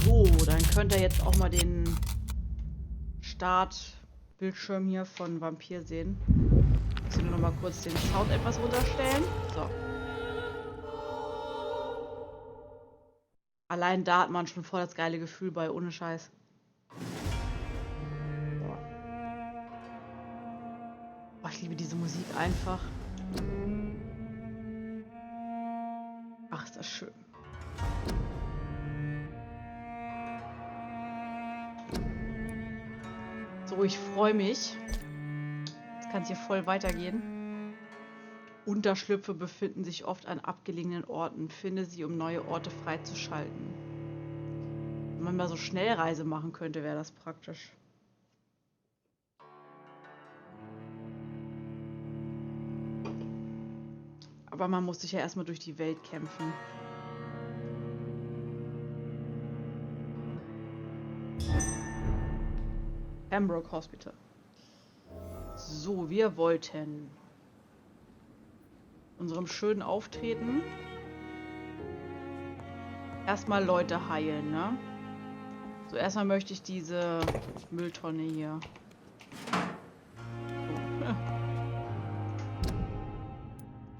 So, dann könnt ihr jetzt auch mal den Startbildschirm hier von Vampyr sehen. Ich muss nur noch mal kurz den Sound etwas runterstellen. So. Allein da hat man schon voll das geile Gefühl bei, ohne Scheiß. So. Oh, ich liebe diese Musik einfach. Ach, ist das schön. So, ich freue mich. Jetzt kann es hier voll weitergehen. Unterschlüpfe befinden sich oft an abgelegenen Orten. Finde sie, um neue Orte freizuschalten. Wenn man mal so Schnellreise machen könnte, wäre das praktisch. Aber man muss sich ja erstmal durch die Welt kämpfen. Pembroke Hospital. So, wir wollten unserem schönen Auftreten erstmal Leute heilen, ne? So, erstmal möchte ich diese Mülltonne hier. So.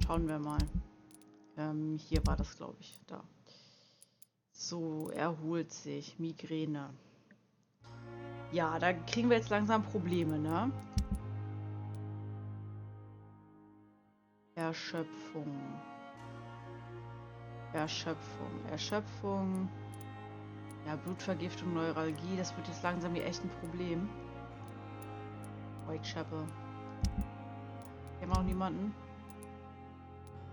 Schauen wir mal. Hier war das, glaube ich. Da. So, erholt sich. Migräne. Ja, da kriegen wir jetzt langsam Probleme, ne? Erschöpfung. Erschöpfung. Ja, Blutvergiftung, Neuralgie, das wird jetzt langsam hier echt ein Problem. Whitechapel. Kennen wir auch niemanden?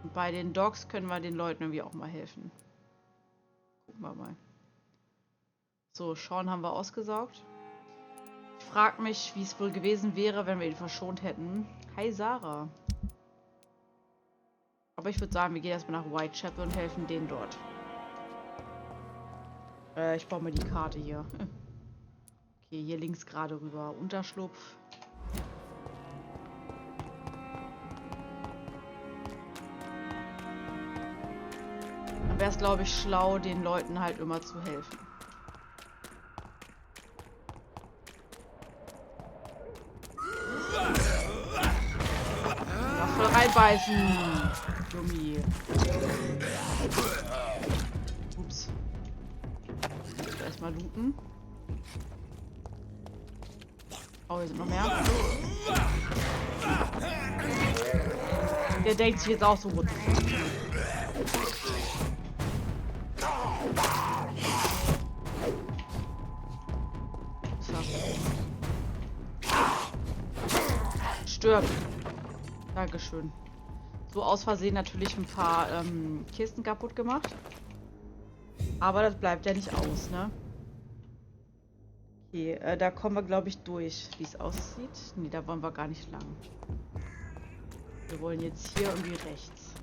Und bei den Dogs können wir den Leuten irgendwie auch mal helfen. Gucken wir mal. So, Sean haben wir ausgesaugt. Ich frage mich, wie es wohl gewesen wäre, wenn wir ihn verschont hätten. Hi Sarah. Aber ich würde sagen, wir gehen erstmal nach Whitechapel und helfen denen dort. Ich baue mal die Karte hier. Okay, hier links gerade rüber. Unterschlupf. Dann wäre es, glaube ich, schlau, den Leuten halt immer zu helfen. Ja, voll reinbeißen. Dummi. Ups. Erstmal looten. Oh, hier sind noch mehr. Der denkt sich jetzt auch so gut. Stirb. Dankeschön. So aus Versehen natürlich ein paar Kisten kaputt gemacht. Aber das bleibt ja nicht aus, ne? Okay, da kommen wir, glaube ich, durch, wie es aussieht. Ne, da wollen wir gar nicht lang. Wir wollen jetzt hier irgendwie rechts.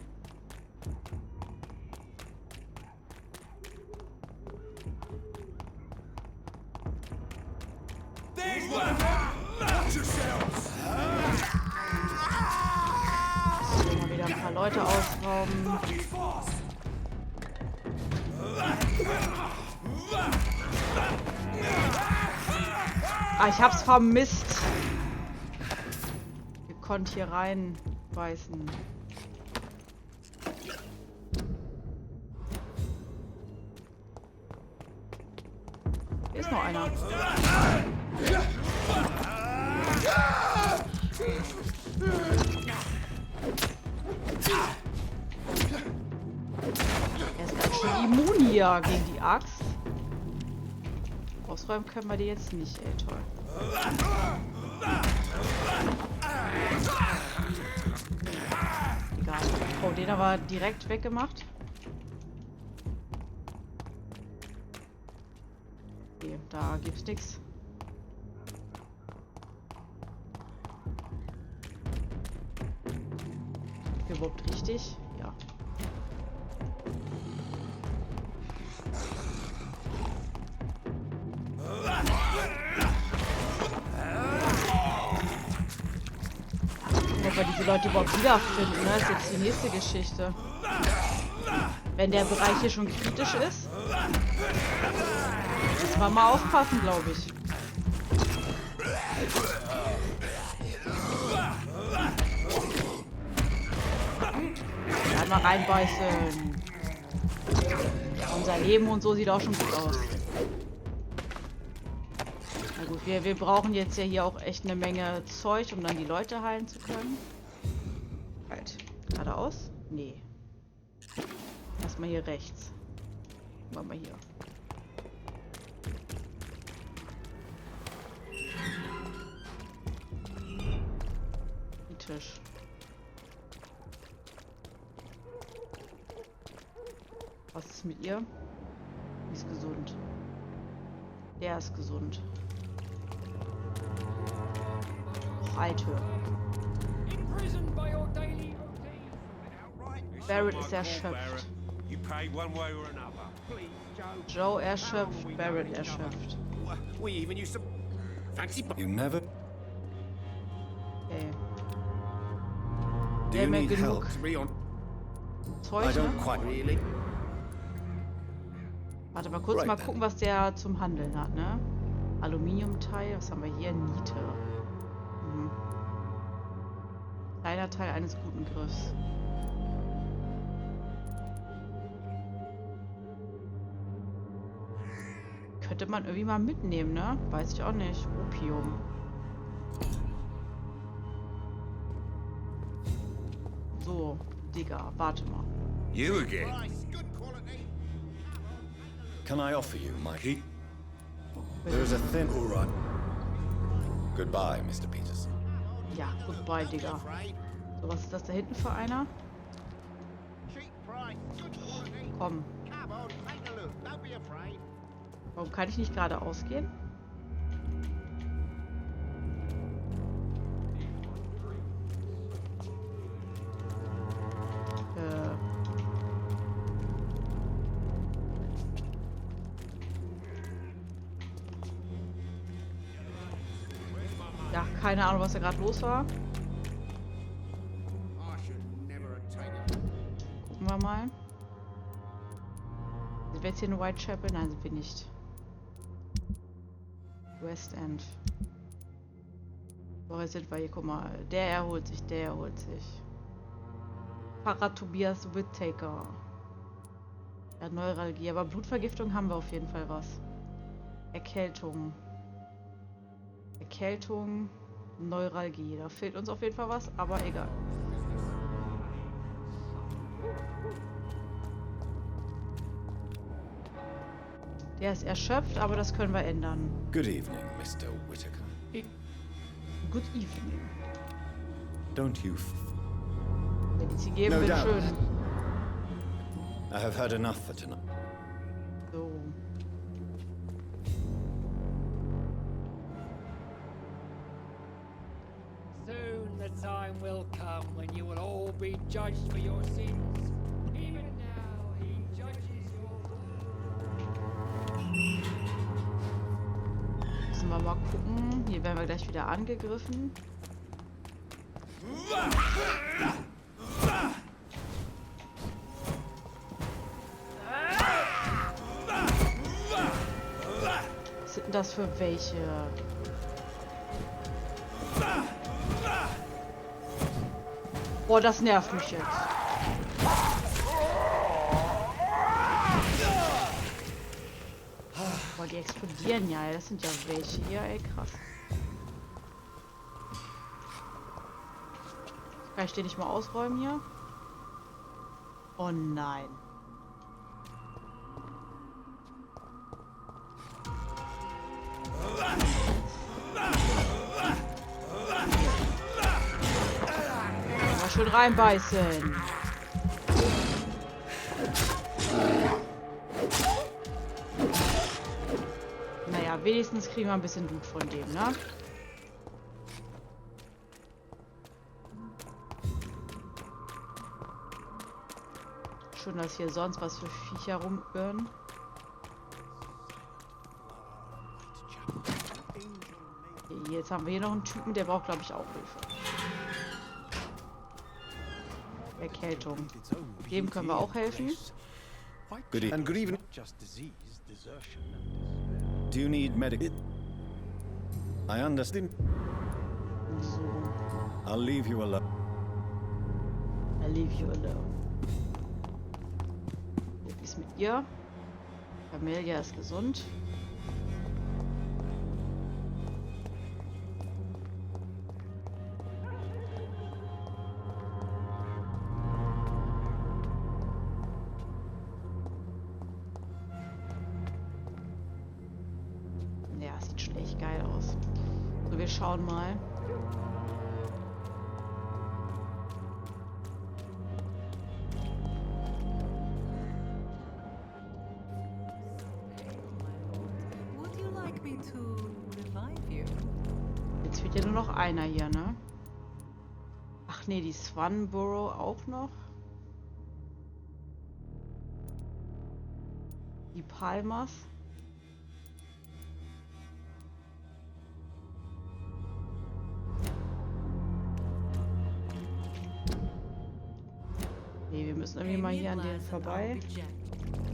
So, mal wieder ein paar Leute ausrauben. Ah, ich hab's vermisst. Ihr konnt hier reinbeißen. Hier ist noch einer. Er ist ganz schön immun hier gegen die Axt. Ausräumen können wir die jetzt nicht, ey, toll. Egal. Oh, den aber direkt weggemacht. Okay, da gibt's nichts. Überhaupt richtig? Ja. Ob wir diese Leute überhaupt wiederfinden, ne? Das ist jetzt die nächste Geschichte. Wenn der Bereich hier schon kritisch ist. Müssen wir mal aufpassen, glaube ich. Einmal reinbeißen. Ja, unser Leben und so sieht auch schon gut aus. Na gut, wir brauchen jetzt ja hier auch echt eine Menge Zeug, um dann die Leute heilen zu können. Halt. Geradeaus? Nee. Erstmal hier rechts. Machen wir hier. Den Tisch. Was ist mit ihr? Die ist gesund. Der ist gesund. Och, Alte. Barrett ist erschöpft. Joe erschöpft, Barrett erschöpft. You never. Okay. Do Wir you haben ja need genug help? I Zeug, don't ne? quite really. Warte mal kurz, Right mal then. gucken, was der zum Handeln hat, ne? Aluminiumteil, was haben wir hier? Niete. Mhm. Kleiner Teil eines guten Griffs. Könnte man irgendwie mal mitnehmen, ne? Weiß ich auch nicht. Opium. So, Digga, warte mal. You again? Can I offer you my key? There is a thin. All right. Goodbye, Mr. Peterson. Ja, goodbye, Digga. So, was ist das da hinten für einer? Komm. Warum kann ich nicht geradeaus gehen? Ja, keine Ahnung, was da gerade los war. Gucken wir mal. Sind wir jetzt hier in Whitechapel? Nein, sind wir nicht. West End. Wo sind wir hier? Guck mal. Der erholt sich, der erholt sich. Pfarrer Tobias Whittaker. Ja, Neuralgie. Aber Blutvergiftung haben wir auf jeden Fall was. Erkältung. Erkältung. Neuralgie. Da fehlt uns auf jeden Fall was, aber egal. Der ist erschöpft, aber das können wir ändern. Good evening, Mr. Whittaker. Good evening. Don't you? Wenn ich sie geben No will, doubt. schön. I have had enough for tonight. So. Soon the time will come when you will all be judged for your sins. Even now he judges your Müssen wir mal gucken. Hier werden wir gleich wieder angegriffen. Was sind denn das für welche? Boah, das nervt mich jetzt. Boah, die explodieren ja. Das sind ja welche hier, ey, krass. Kann ich den nicht mal ausräumen hier? Oh nein. Mal schön reinbeißen. Naja, wenigstens kriegen wir ein bisschen Blut von dem, ne? Schon, dass hier sonst was für Viecher rumirren. Jetzt haben wir hier noch einen Typen, der braucht, glaube ich, auch Hilfe. Erkältung. Dem können wir auch helfen. Good evening. And good evening. Do you need medical? I understand. So. I'll leave you alone. I leave you alone. Wie ist mit ihr? Camelia ist gesund. Ja, sieht schon echt geil aus. So, wir schauen mal. Would you like me to revive you? Jetzt fehlt ja nur noch einer hier, ne? Ach nee, die Swanborough auch noch. Die Palmers. Nee, wir müssen irgendwie mal hier an denen vorbei.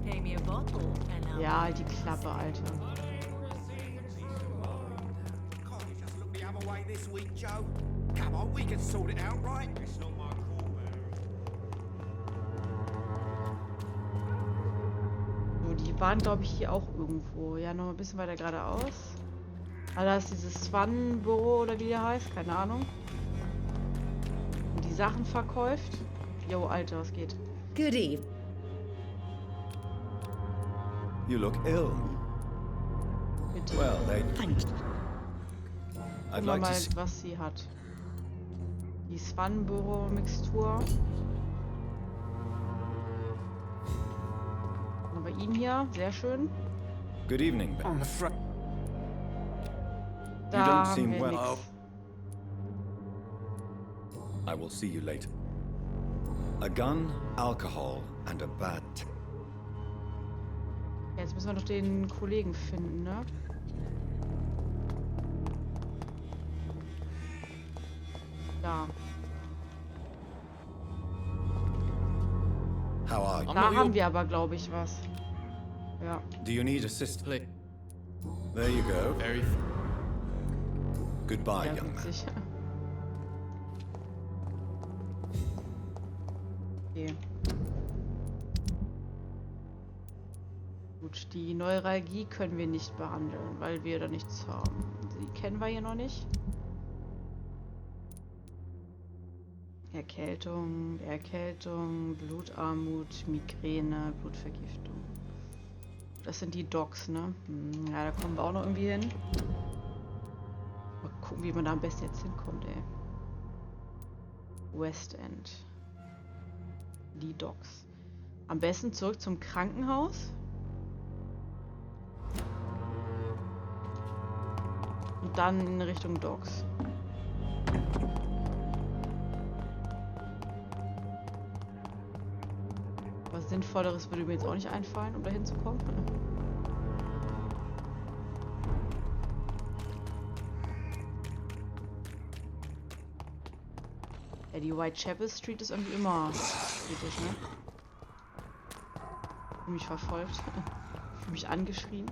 Pay me a bottle and I'll Ja, halt die Klappe, Alter. Can't you just look the other way this week, Joe? Come on, we can sort it out, right? It's not my call, man. So, die waren, glaube ich, hier auch irgendwo. Ja, noch ein bisschen weiter geradeaus. Ah, da ist dieses Swanborough oder wie der heißt, keine Ahnung. Und die Sachen verkauft. Jo, Alter, was geht? Good evening. You look ill. Bitte. Well, Thank you. I'd Gucken wir like to mal, see. was sie hat. Die Swanborough-Mixtur. Haben wir ihn hier, sehr schön. Good evening. I'm afraid. Da don't haben seem wir well. nix. I will see you later. A gun, alcohol, and a bad. Jetzt müssen wir noch den Kollegen finden, ne? Da. How are you? Da haben wir aber, glaube ich, was. Ja. Do you need assistance? There you go. Goodbye, Ja, young man. witzig. Okay. Gut, die Neuralgie können wir nicht behandeln, weil wir da nichts haben. Die kennen wir hier noch nicht. Erkältung, Blutarmut, Migräne, Blutvergiftung. Das sind die Docs, ne? Ja, da kommen wir auch noch irgendwie hin. Mal gucken, wie man da am besten jetzt hinkommt, ey. West End. Die Docs. Am besten zurück zum Krankenhaus. Und dann in Richtung Docs. Was Sinnvolleres würde mir jetzt auch nicht einfallen, um da hinzukommen. Ja, die Whitechapel Street ist irgendwie immer kritisch, ne? Ich fühle mich verfolgt. Ich fühle mich angeschrien.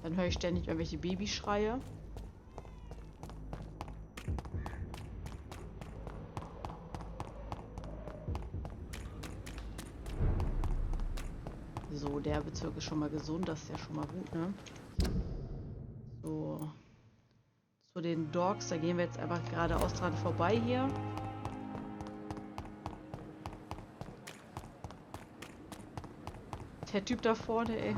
Dann höre ich ständig irgendwelche Babyschreie. So, der Bezirk ist schon mal gesund, das ist ja schon mal gut, ne? So. Zu den Dogs, da gehen wir jetzt einfach geradeaus dran vorbei hier. Der Typ da vorne, ey.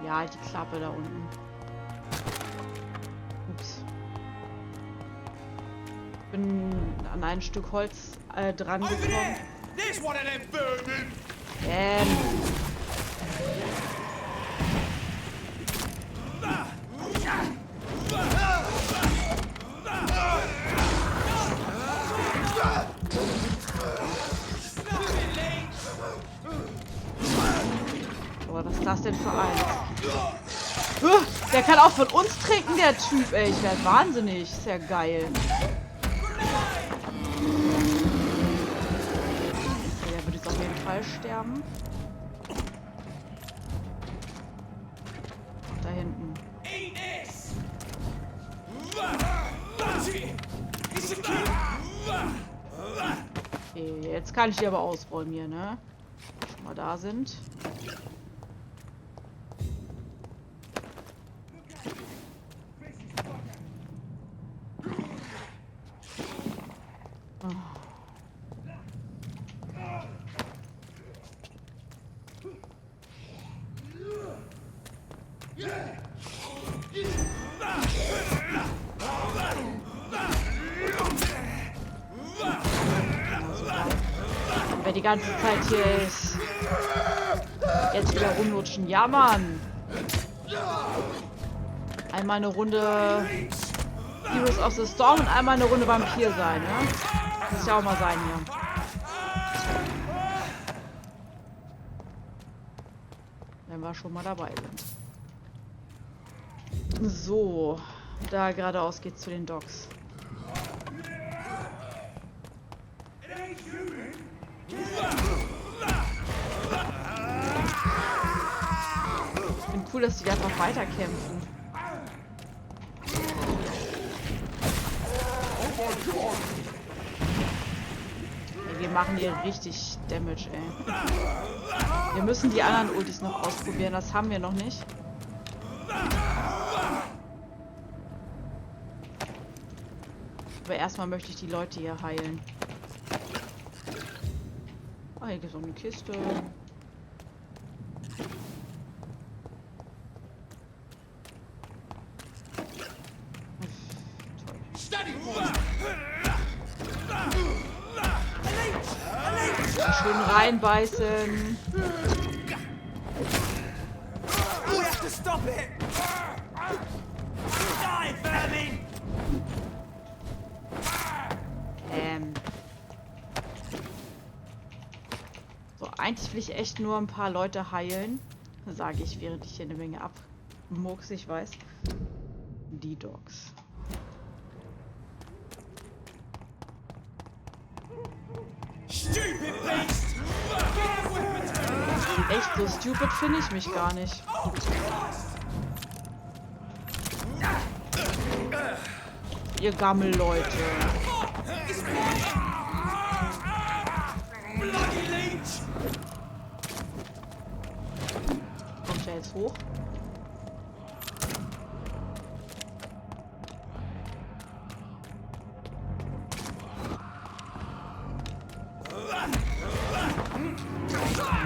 Ja, halt die Klappe da unten. Ups. Ich bin an ein Stück Holz dran gekommen. There's one of them vermin! Oh, was ist das denn für eins? Der kann auch von uns trinken, der Typ, ey. Ich werde wahnsinnig. Ist ja geil. Okay, der wird jetzt auf jeden Fall sterben. Da hinten. Okay, jetzt kann ich die aber ausräumen hier, ne? Schon mal da sind. Wer die ganze Zeit hier ist. Jetzt wieder rumlutschen. Ja, Mann. Einmal eine Runde Heroes of the Storm und einmal eine Runde Vampyr sein, ne? Muss ja auch mal sein hier. Wenn wir schon mal dabei sind. So. Da geradeaus geht's zu den Docks. Ich finde cool, dass die einfach weiterkämpfen. Ey, wir machen hier richtig Damage, ey. Wir müssen die anderen Ultis noch ausprobieren, das haben wir noch nicht. Aber erstmal möchte ich die Leute hier heilen. Ah, hier gibt es auch eine Kiste. Schön reinbeißen. So, eigentlich will ich echt nur ein paar Leute heilen. Sage ich, während ich hier eine Menge abmurks, ich weiß. Die Dogs. Echt, so stupid finde ich mich gar nicht. Ihr Gammel-Leute. Kommt der jetzt hoch?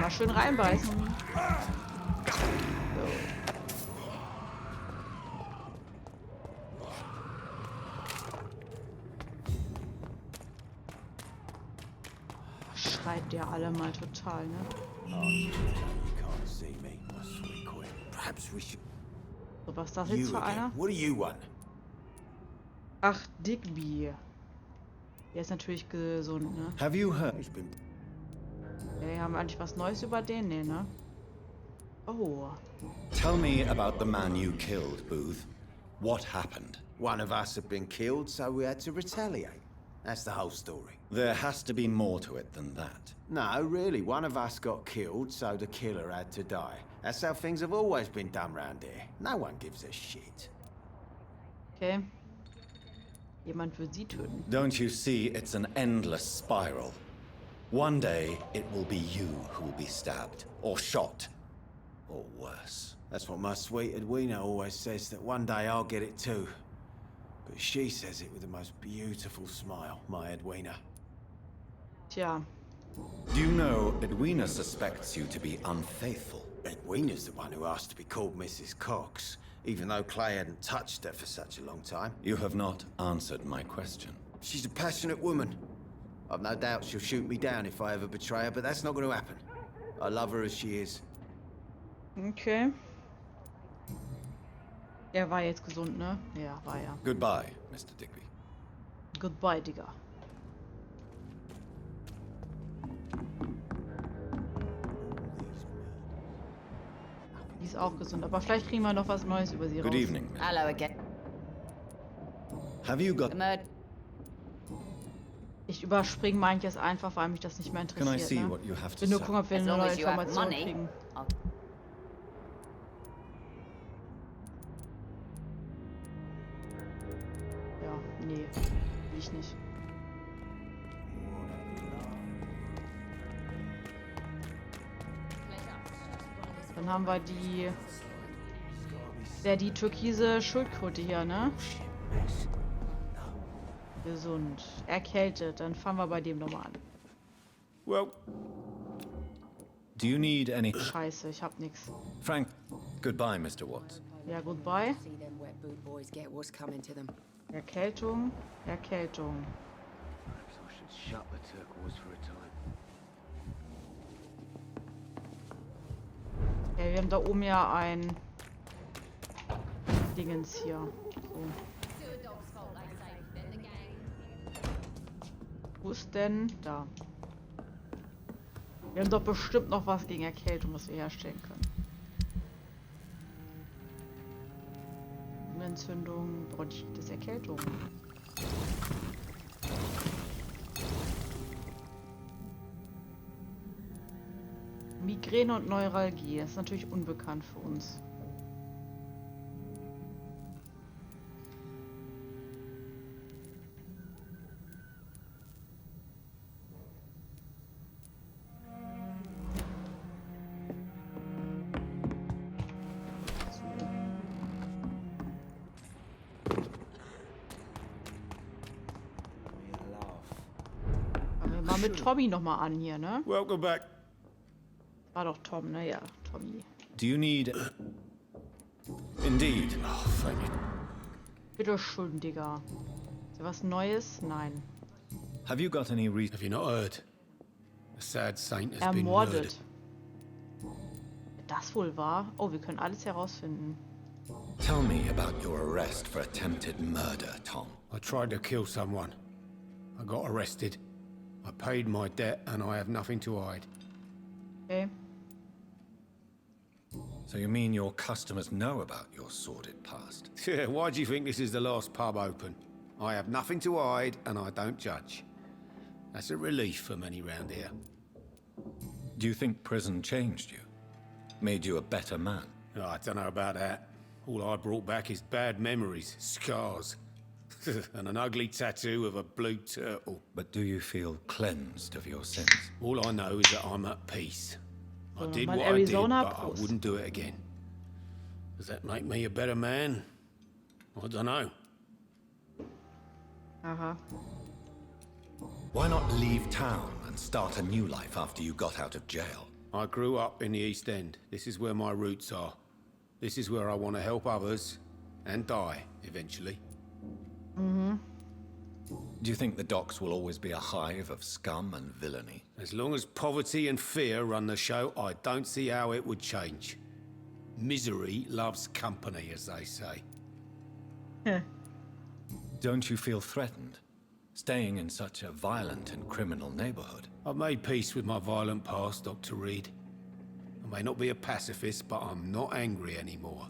Mal schön reinbeißen. So. Schreit ihr alle mal total, ne? So, was ist das jetzt für einer? Ach, Digby. Der ist natürlich gesund, ne? Have you heard? Okay, haben wir eigentlich was Neues über den? Nee, ne? Oh. Tell me about the man you killed, Booth. What happened? One of us had been killed, so we had to retaliate. That's the whole story. There has to be more to it than that. No, really, one of us got killed, so the killer had to die. That's how things have always been done round here. No one gives a shit. Okay. Jemand wird sie töten. Don't you see it's an endless spiral? One day, it will be you who will be stabbed, or shot, or worse. That's what my sweet Edwina always says, that one day I'll get it too. But she says it with the most beautiful smile, my Edwina. Tja. Do you know Edwina suspects you to be unfaithful? Edwina's the one who asked to be called Mrs. Cox, even though Clay hadn't touched her for such a long time. You have not answered my question. She's a passionate woman. I've no doubt she'll shoot me down if I ever betray her, but that's not going to happen. I love her as she is. Okay. Er war jetzt gesund, ne? Ja, war er. Goodbye, Mr. Digby. Goodbye, Digga. ist auch gesund. Aber vielleicht kriegen wir noch was Neues über sie raus. Good evening. Hello again. Have you got... The murder. Ich überspringe manches einfach, weil mich das nicht mehr Can I interessiert. see Ne? what you have Ich to will nur say? gucken, ob wir As eine long neue as you have Information money. kriegen. I'll... Ja, nee. Will ich nicht. Dann haben wir die... die türkise Schildkröte hier, ne? Gesund. Erkältet. Dann fangen wir bei dem nochmal an. Well... Do you need any... Scheiße, ich hab nix. Frank, goodbye, Mr. Watts. Ja, goodbye. See them wet boot boys get what's coming to them. Erkältung. Erkältung. Perhaps I should shut the turquoise for a time. Ja, wir haben da oben ja ein Dingens hier. So. Wo ist denn? Da. Wir haben doch bestimmt noch was gegen Erkältung, was wir herstellen können. Entzündung, Bronchitis, Erkältung. Migräne und Neuralgie, das ist natürlich unbekannt für uns. Fangen wir mal mit Tommy nochmal an hier, ne? Welcome back. War doch Tom, ne? Ja, Tommy. Do you need... Indeed. Oh, thank you. Bitte schön, Digga. Ist da was Neues? Nein. Have you got any reason... Have you not heard? A sad saint has been Ermordet. murdered. Das wohl war? Oh, wir können alles herausfinden. Tell me about your arrest for attempted murder, Tom. I tried to kill someone. I got arrested. I paid my debt and I have nothing to hide. Okay. So you mean your customers know about your sordid past? Yeah, why do you think this is the last pub open? I have nothing to hide and I don't judge. That's a relief for many round here. Do you think prison changed you? Made you a better man? Oh, I don't know about that. All I brought back is bad memories, scars, and an ugly tattoo of a blue turtle. But do you feel cleansed of your sins? All I know is that I'm at peace. I did mal what I did, Arizona but I Post. wouldn't do it again. Does that make me a better man? I don't know. Aha. Why not leave town and start a new life after you got out of jail? I grew up in the East End. This is where my roots are. This is where I want to help others and die eventually. Do you think the docks will always be a hive of scum and villainy? As long as poverty and fear run the show, I don't see how it would change. Misery loves company, as they say. Don't you feel threatened, staying in such a violent and criminal neighborhood? I've made peace with my violent past, Dr. Reid. I may not be a pacifist, but I'm not angry anymore.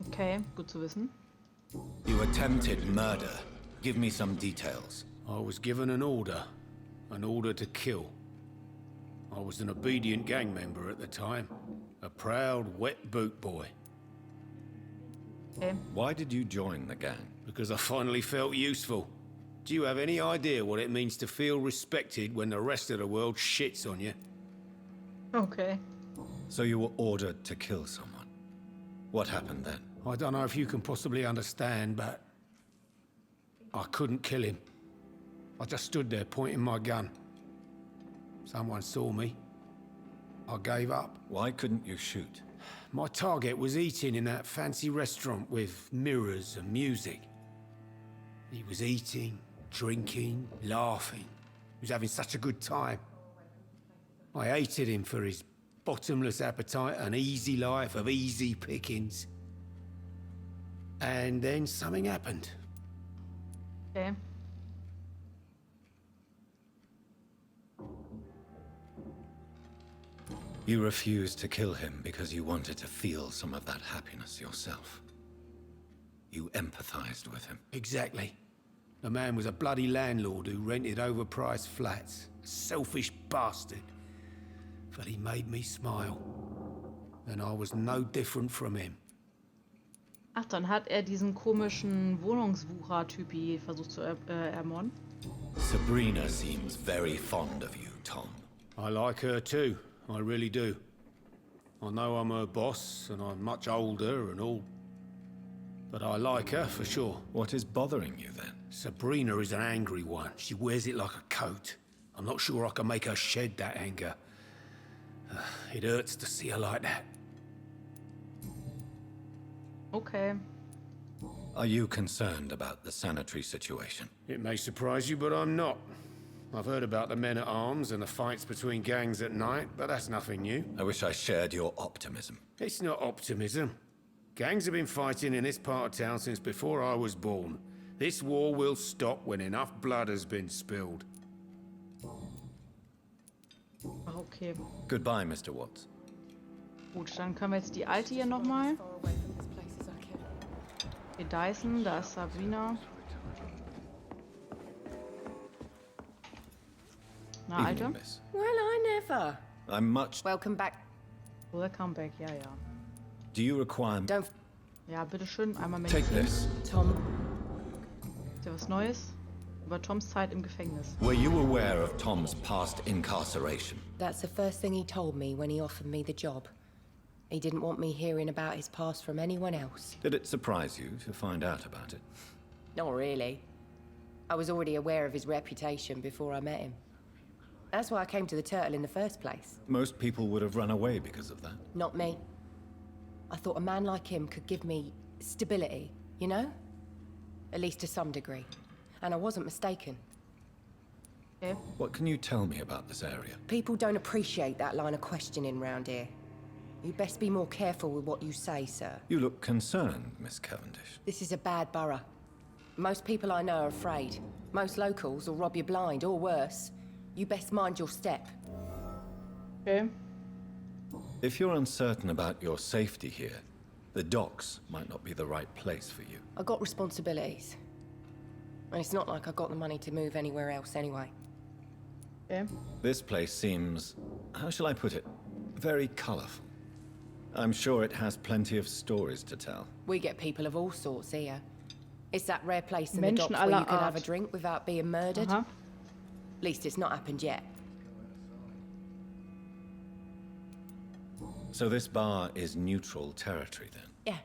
Okay, gut zu wissen. You attempted murder. Give me some details. I was given an order to kill. I was an obedient gang member at the time, a proud wet boot boy. Okay. Why did you join the gang? Because I finally felt useful. Do you have any idea what it means to feel respected when the rest of the world shits on you? Okay. So you were ordered to kill someone. What happened then? I don't know if you can possibly understand, but I couldn't kill him. I just stood there pointing my gun. Someone saw me. I gave up. Why couldn't you shoot? My target was eating in that fancy restaurant with mirrors and music. He was eating, drinking, laughing. He was having such a good time. I hated him for his bottomless appetite and easy life of easy pickings. And then something happened. Okay. You refused to kill him because you wanted to feel some of that happiness yourself. You empathized with him. Exactly. The man was a bloody landlord who rented overpriced flats. A selfish bastard. But he made me smile. And I was no different from him. Ach, dann hat er diesen komischen Wohnungswucher-Typi versucht zu ermorden. Sabrina seems very fond of you, Tom. I like her too. I really do. I know I'm her boss, and I'm much older and all. But I like her for sure. What is bothering you then? Sabrina is an angry one. She wears it like a coat. I'm not sure I can make her shed that anger. It hurts to see her like that. Okay. Are you concerned about the sanitary situation? It may surprise you, but I'm not. I've heard about the men-at-arms and the fights between gangs at night, but that's nothing new. I wish I shared your optimism. It's not optimism. Gangs have been fighting in this part of town since before I was born. This war will stop when enough blood has been spilled. Ach, okay. Goodbye, Mr. Watts. Gut, dann können wir jetzt die alte hier nochmal. Okay, Dyson, da ist Sabrina. Na, Alte? Evening, miss. Well, I never. I'm much... Welcome back. Welcome back, ja, ja. Do you require... Don't... Ja, bitteschön, einmal Take Medizin. this. Tom, Ist ja was Neues? Über Toms Zeit im Gefängnis. Were you aware of Tom's past incarceration? that's the first thing he told me when he offered me the job. He didn't want me hearing about his past from anyone else. Did it surprise you to find out about it? Not really. I was already aware of his reputation before I met him. That's why I came to the Turtle in the first place. Most people would have run away because of that. Not me. I thought a man like him could give me stability, you know? At least to some degree. And I wasn't mistaken. Okay. What can you tell me about this area? People don't appreciate that line of questioning round here. You best be more careful with what you say, sir. You look concerned, Miss Cavendish. This is a bad borough. Most people I know are afraid. Most locals will rob you blind, or worse. You best mind your step. Okay. If you're uncertain about your safety here, the docks might not be the right place for you. I got responsibilities. And it's not like I got the money to move anywhere else anyway. Okay. This place seems, how shall I put it, very colorful. I'm sure it has plenty of stories to tell. We get people of all sorts here. It's that rare place in the Menschen docks where aller you can have a Art. drink without being murdered. Aha. At least it's not happened yet. So this bar is neutral territory then? Yeah.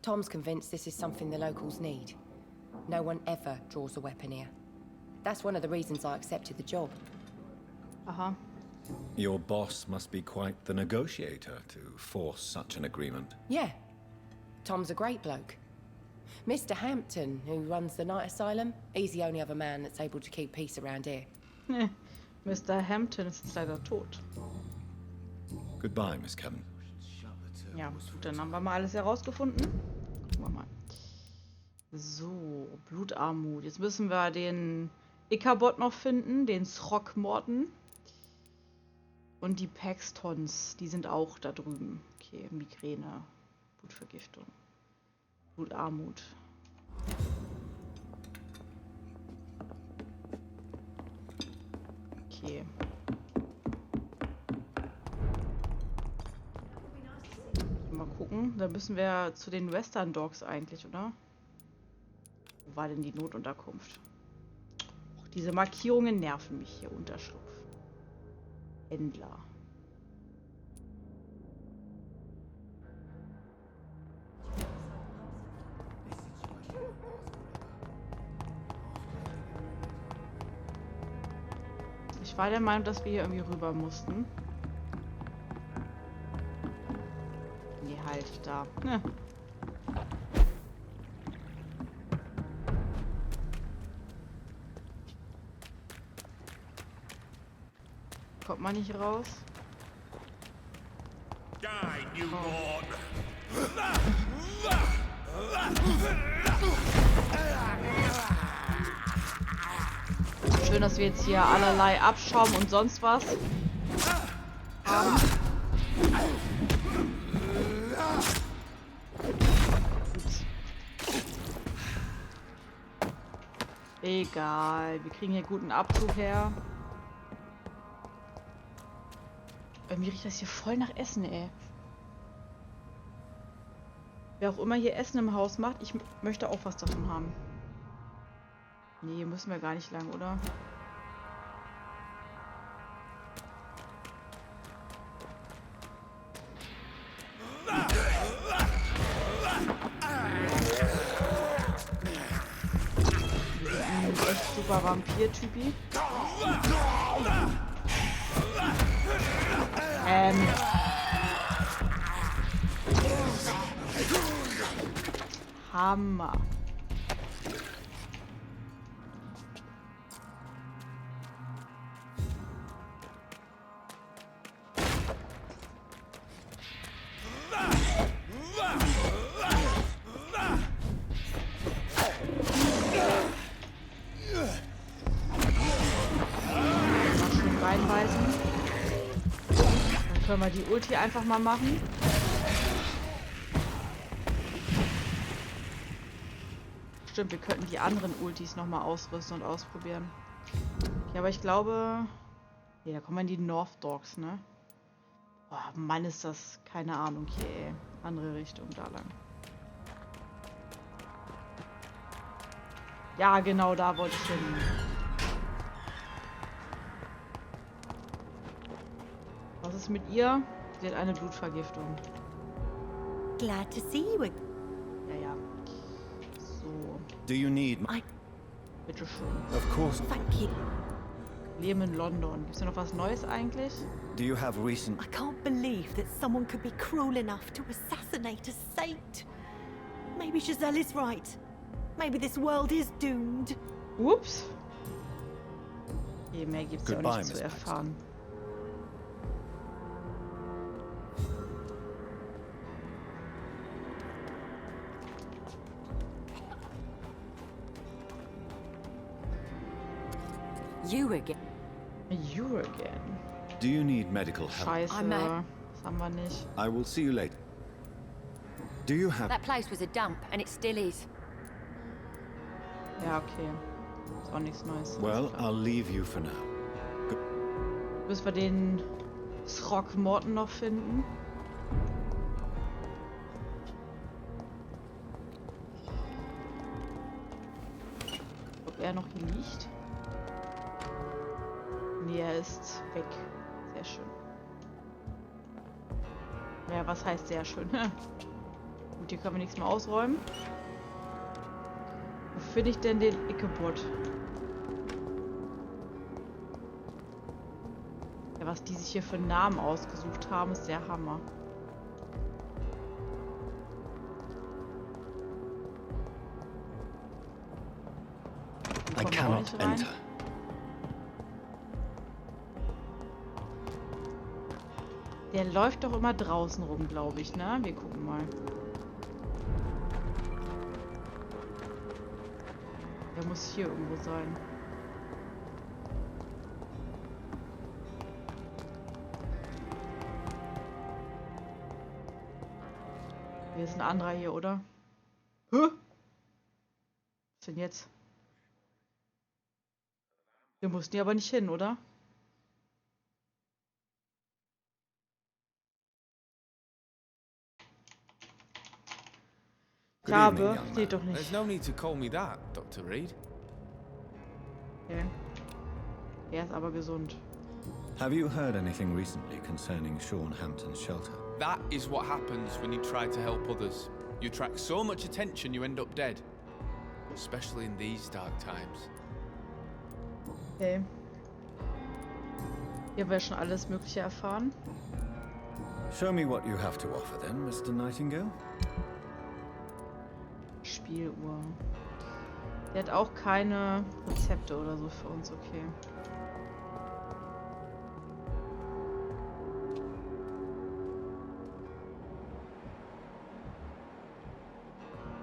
Tom's convinced this is something the locals need. No one ever draws a weapon here. That's one of the reasons I accepted the job. Aha. Your boss must be quite the negotiator to force such an agreement. Yeah. Tom's a great bloke. Mr. Hampton, who runs the night asylum, he's the only other man that's able to keep peace around here. Mr. Hampton ist jetzt leider tot. Goodbye, Miss Cavendish. Ja, gut, dann haben wir mal alles herausgefunden. Gucken wir mal. So, Blutarmut. Jetzt müssen wir den Ichabod noch finden, den Throckmorton. Und die Paxtons, die sind auch da drüben. Okay, Migräne, Blutvergiftung, Blutarmut. Okay. Mal gucken, da müssen wir zu den Western Dogs eigentlich, oder? Wo war denn die Notunterkunft? Och, diese Markierungen nerven mich hier. Unterschlupf. Händler. Ich war der Meinung, dass wir hier irgendwie rüber mussten. Nee, halt da. Ne. Kommt man nicht raus? Schön, dass wir jetzt hier allerlei Abschaum und sonst was haben. Ups. Egal, wir kriegen hier guten Abzug her. Irgendwie riecht das hier voll nach Essen, ey. Wer auch immer hier Essen im Haus macht, ich möchte auch was davon haben. Nee, müssen wir gar nicht lang, oder? Echt super Vampyr-Typi. Hammer. Können wir die Ulti einfach mal machen. Stimmt, wir könnten die anderen Ultis nochmal ausrüsten und ausprobieren. Okay, aber ich glaube... Nee, da kommen die North Dogs, ne? Boah, Mann, ist das... Keine Ahnung hier, ey. Andere Richtung, da lang. Ja, genau, da wollte ich hin. Was ist mit ihr? Sie hat eine Blutvergiftung. Glad to see you again. Ja, ja. So. Do you need... Bitteschön. Of course. Thank you. Leben in London. Gibt's da noch was Neues eigentlich? Do you have recent... I can't believe that someone could be cruel enough to assassinate a saint. Maybe Giselle is right. Maybe this world is doomed. Ups. Okay, mehr gibt's ja auch Goodbye, nicht zu Miss erfahren. You again. You again. Do you need medical help? Scheiße. I'm mad. Das haben wir nicht. I will see you later. Do you have... That place was a dump, and it still is. Ja, okay. Ist auch nichts Neues. Well, I'll leave you for now. Bis wir den Throckmorton noch finden. Ob er noch hier liegt? Nee, er ist weg. Sehr schön. Ja, was heißt sehr schön? Gut, hier können wir nichts mehr ausräumen. Wo finde ich denn den Ickebot? Ja, was die sich hier für Namen ausgesucht haben, ist der Hammer. I cannot enter. Der läuft doch immer draußen rum, glaube ich, ne? Wir gucken mal. Der muss hier irgendwo sein. Hier ist ein anderer hier, oder? Hä? Was ist denn jetzt? Wir mussten hier aber nicht hin, oder? Good Gabe, evening, young steht man. doch nicht. There's no need to call me that, Dr. Reid. Okay. Er ist aber gesund. Have you heard anything recently concerning Sean Hampton's shelter? That is what happens when you try to help others. You attract so much attention you end up dead. Especially in these dark times. Okay. Hier haben wir schon alles Mögliche erfahren. Show me what you have to offer then, Mr. Nightingale. Spieluhr. Der hat auch keine Rezepte oder so für uns, okay.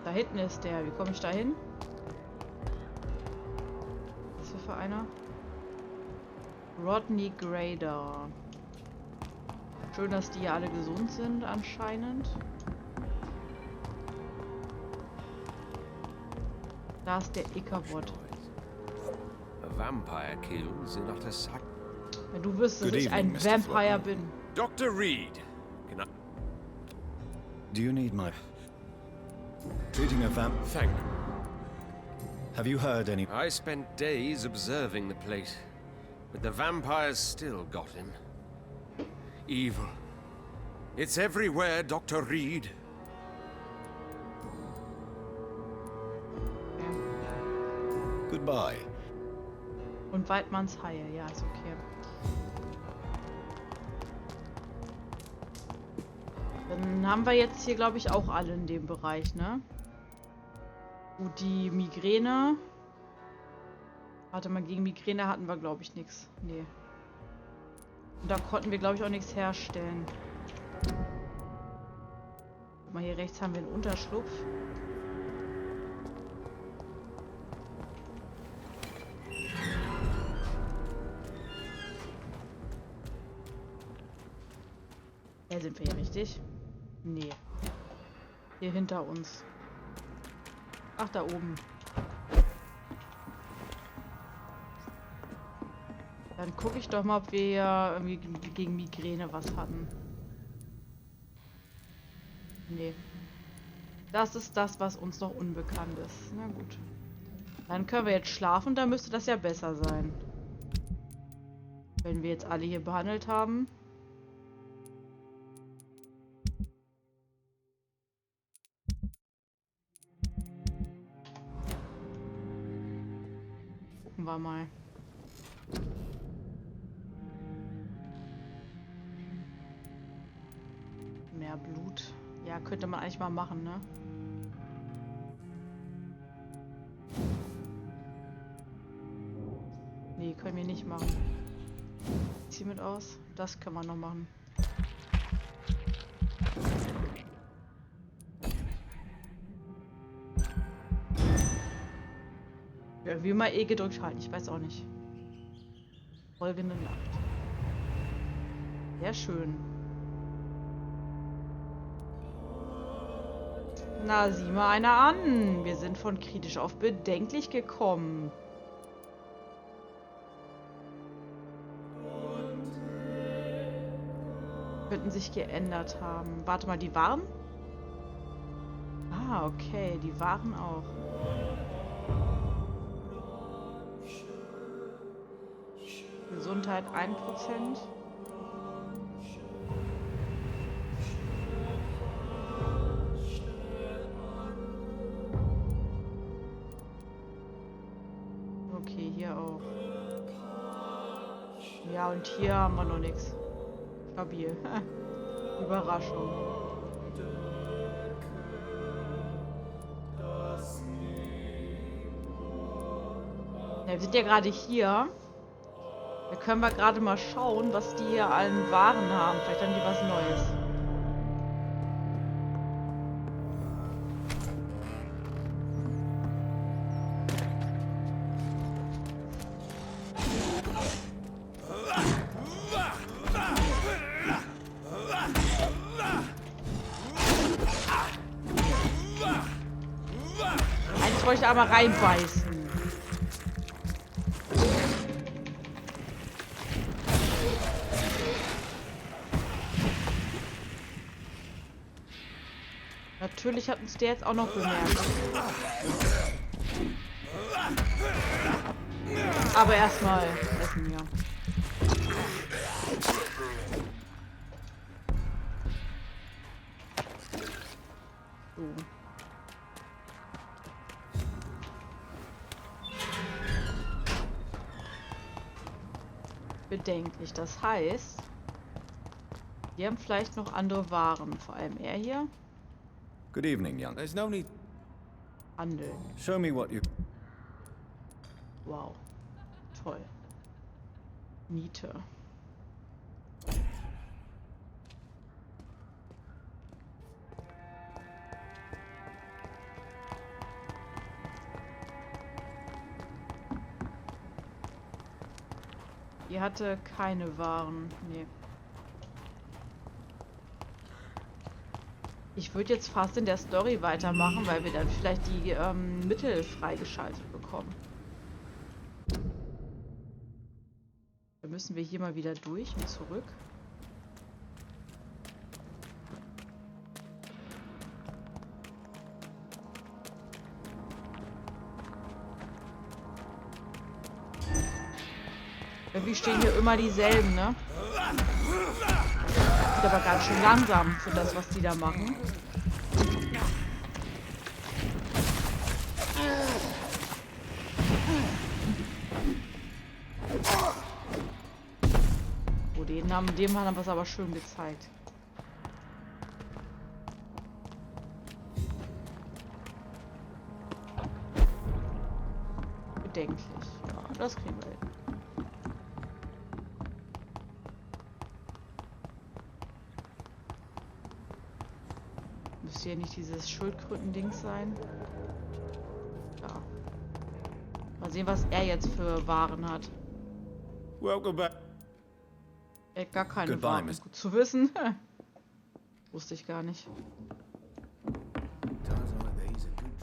Da hinten ist der. Wie komme ich da hin? Was ist für einer? Rodney Grader. Schön, dass die ja alle gesund sind, anscheinend. Da ist der Ickerbot. A vampire kills in utter sight. Wenn du wüsstest, dass ich ein Mr. Vampire Thornton. bin. Dr. Reid, can I... Do you need my... Treating a vamp... Thank Have you heard any... I spent days observing the place, but the vampires still got him. Evil. It's everywhere, Dr. Reid. Goodbye. Und Weidmanns Haie, ja, ist okay. Dann haben wir jetzt hier, glaube ich, auch alle in dem Bereich, ne? Gut, die Migräne. Warte mal, gegen Migräne hatten wir, glaube ich, nichts. Nee. Und da konnten wir, glaube ich, auch nichts herstellen. Guck mal, hier rechts haben wir einen Unterschlupf. Ja, sind wir hier richtig? Nee. Hier hinter uns. Ach, da oben. Dann gucke ich doch mal, ob wir hier irgendwie gegen Migräne was hatten. Nee. Das ist das, was uns noch unbekannt ist. Na gut. Dann können wir jetzt schlafen, dann müsste das ja besser sein. Wenn wir jetzt alle hier behandelt haben. Gucken wir mal. Mehr Blut. Ja, könnte man eigentlich mal machen, ne? Nee, können wir nicht machen. Sieht hiermit aus? Das können wir noch machen. Ja, wie mal E gedrückt halten, ich weiß auch nicht. Folgende Nacht. Sehr schön. Na, sieh mal einer an. Wir sind von kritisch auf bedenklich gekommen. Könnten sich geändert haben. Warte mal, die waren? Ah, okay, die waren auch. Gesundheit 1%. Okay, hier auch. Ja, und hier haben wir noch nichts. Stabil. Überraschung. Ja, wir sind ja gerade hier. Da können wir gerade mal schauen, was die hier allen Waren haben. Vielleicht haben die was Neues. Eigentlich wollte ich aber reinbeißen. Natürlich hat uns der jetzt auch noch bemerkt. Aber erstmal essen wir. So. Bedenklich. Das heißt, wir haben vielleicht noch andere Waren. Vor allem er hier. Good evening, young. There's no need. Handeln. Show me what you... Wow. Toll. Miete. Ihr hatte keine Waren. Nee. Ich würde jetzt fast in der Story weitermachen, weil wir dann vielleicht die Mittel freigeschaltet bekommen. Dann müssen wir hier mal wieder durch und zurück. Irgendwie stehen hier immer dieselben, ne? Sind aber ganz schön langsam für das, was die da machen. Oh, dem haben wir es aber schön gezeigt. Bedenklich. Ja, das kriegen wir hin. Müsste hier nicht dieses Schildkröten-Ding sein? Ja. Mal sehen, was er jetzt für Waren hat. Welcome back. Er hat gar keine Goodbye, Waren. Miss. Gut zu wissen. Wusste ich gar nicht.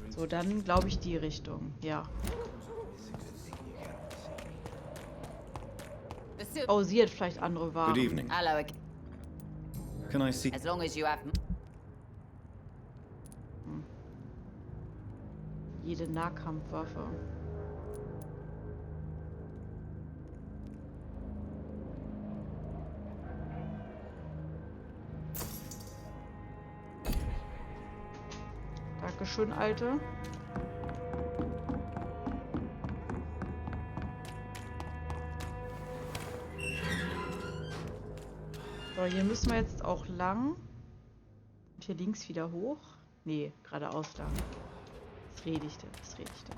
So, dann glaube ich die Richtung. Ja. Oh, sie hat vielleicht andere Waren. Good evening. Hello again. Can I see? As long as you have... Jede Nahkampfwaffe. Dankeschön, Alte. So, hier müssen wir jetzt auch lang. Und hier links wieder hoch. Nee, geradeaus lang. Was rede ich denn? Was rede ich denn?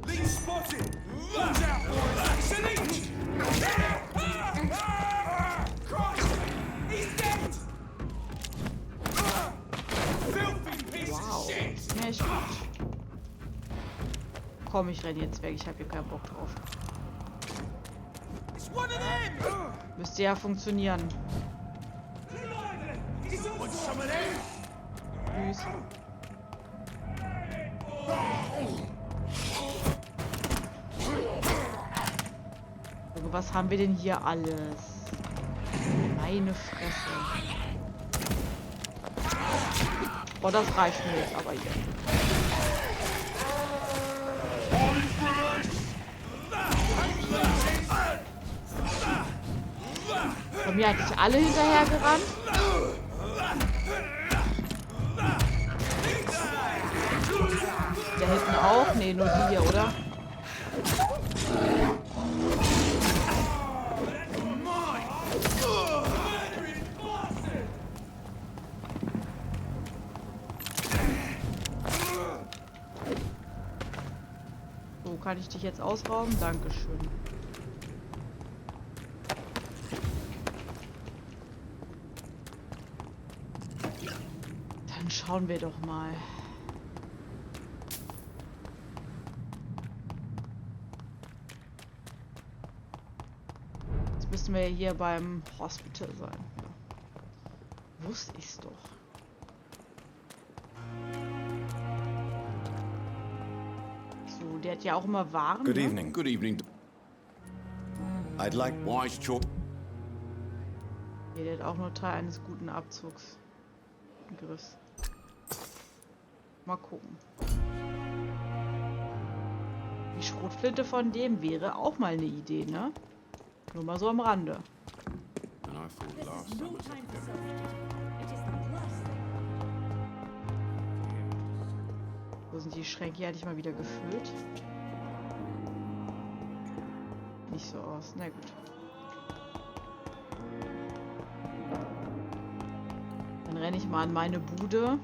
Lead spotted! Watch out, boys! Salute! Christ! He's dead! Filthy piece Wow. of shit! Ja, ich gut. Komm, ich renne jetzt weg. Ich habe hier keinen Bock drauf. It's one of them! Müsste ja funktionieren. Want some of them? Tschüss. So, was haben wir denn hier alles? Meine Fresse. Boah, das reicht mir jetzt aber hier. Kommen hier eigentlich alle hinterher gerannt? Da hinten auch? Nee, nur die hier, oder? So, kann ich dich jetzt ausrauben? Dankeschön. Dann schauen wir doch mal. Jetzt müssen wir hier beim Hospital sein. Ja. Wusste ich's doch. So, der hat ja auch immer Waren. Good ne? evening. Good evening. I'd like... Wise choice. Ja, der hat auch nur Teil eines guten Abzugs. Griffs. Mal gucken. Die Schrotflinte von dem wäre auch mal eine Idee, ne? Nur mal so am Rande. And I thought last time was Wo sind die Schränke? Hier hatte ich mal wieder gefüllt. Nicht so aus. Na gut. Dann renne ich mal an meine Bude.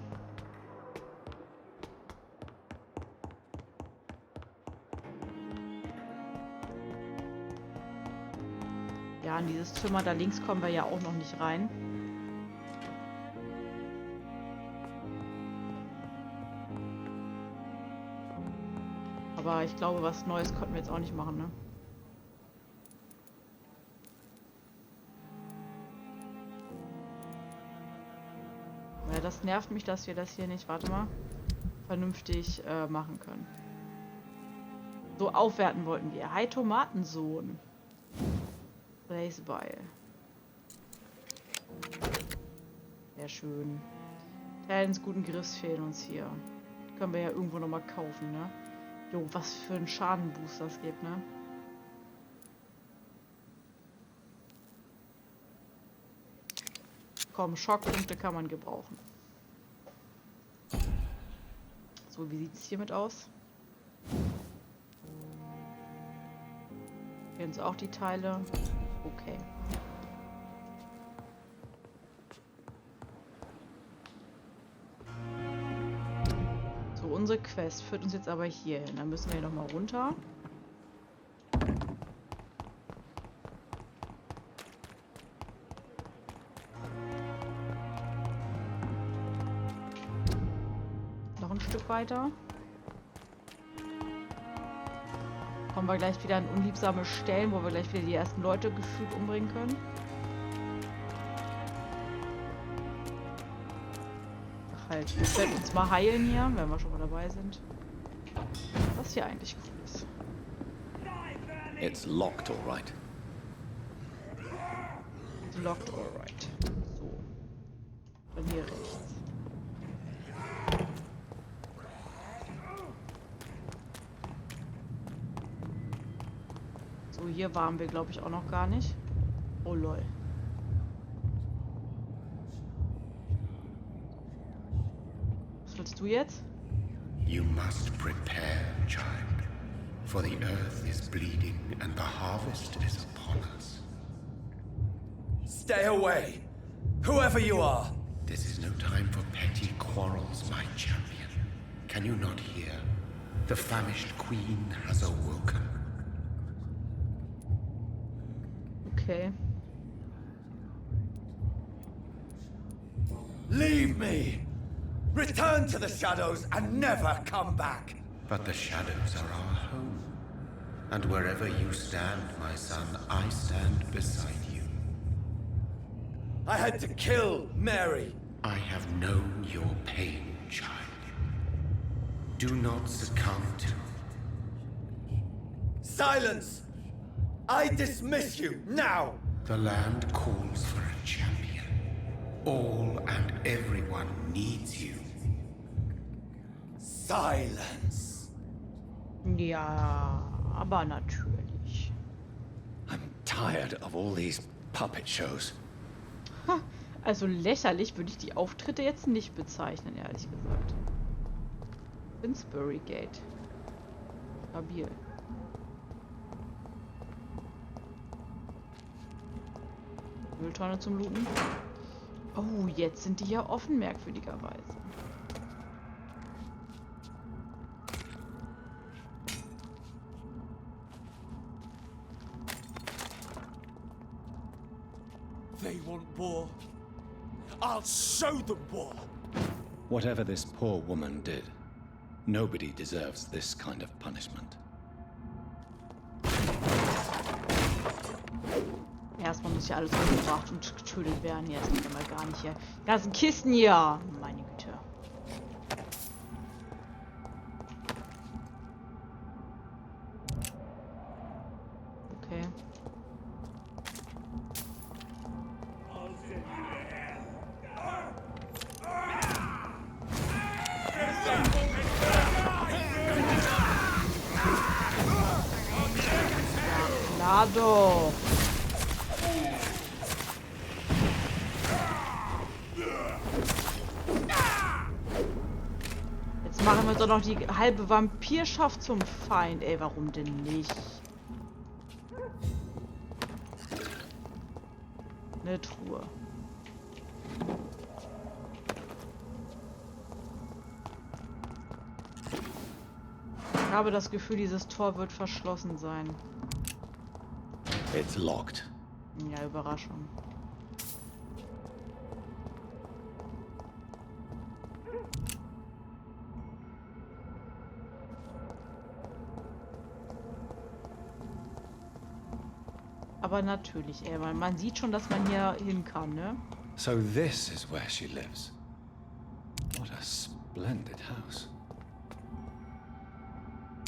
Ja, in dieses Zimmer da links kommen wir ja auch noch nicht rein. Aber ich glaube, was Neues konnten wir jetzt auch nicht machen, ne? das nervt mich, dass wir das hier nicht, warte mal, vernünftig machen können. So, aufwerten wollten wir. Hi, Tomatensohn. Blazebeil. Sehr schön. Teile des guten Griffs fehlen uns hier. Die können wir ja irgendwo nochmal kaufen, ne? Jo, was für ein Schadenboost das gibt, ne? Komm, Schockpunkte kann man gebrauchen. So, wie sieht es hiermit aus? Hier sind auch die Teile. Okay. So, unsere Quest führt uns jetzt aber hier hin. Dann müssen wir hier nochmal runter. Noch ein Stück weiter. Kommen wir gleich wieder an unliebsame Stellen, wo wir gleich wieder die ersten Leute gefühlt umbringen können. Ach halt, wir werden uns mal heilen hier, wenn wir schon mal dabei sind. Was hier eigentlich cool ist. It's locked, all right. Locked, alright. So. Dann hier rechts. So, hier waren wir, glaube ich, auch noch gar nicht. Oh, lol. Was willst du jetzt? You must prepare, child, for the earth is bleeding and the harvest is upon us. Stay away, whoever you are. This is no time for petty quarrels, my champion. Can you not hear? The famished queen has awoken. Okay. Leave me! Return to the shadows and never come back! But the shadows are our home. And wherever you stand, my son, I stand beside you. I had to kill Mary. I have known your pain, child. Do not succumb to... Silence! I dismiss you, now! The land calls for a champion. All and everyone needs you. Silence! Ja, aber natürlich. I'm tired of all these puppet shows. Ha, also lächerlich würde ich die Auftritte jetzt nicht bezeichnen, ehrlich gesagt. Finsbury Gate. Stabil. Mülltonne zum Looten. Oh, jetzt sind die ja offen, merkwürdigerweise. They want war. I'll show them war. Whatever this poor woman did, nobody deserves this kind of punishment. Erstmal muss ja alles umgebracht und getötet werden. Hier ist mal gar nicht hier. Die ganzen Kisten hier. Meine Güte. Okay. Ja, klar doch. Machen wir doch noch die halbe Vampirschaft zum Feind. Ey, warum denn nicht? Eine Truhe. Ich habe das Gefühl, dieses Tor wird verschlossen sein. It's locked. Ja, Überraschung. Aber natürlich, ey, weil man sieht schon, dass man hier hin kann, ne? So this is where she lives. splendid house.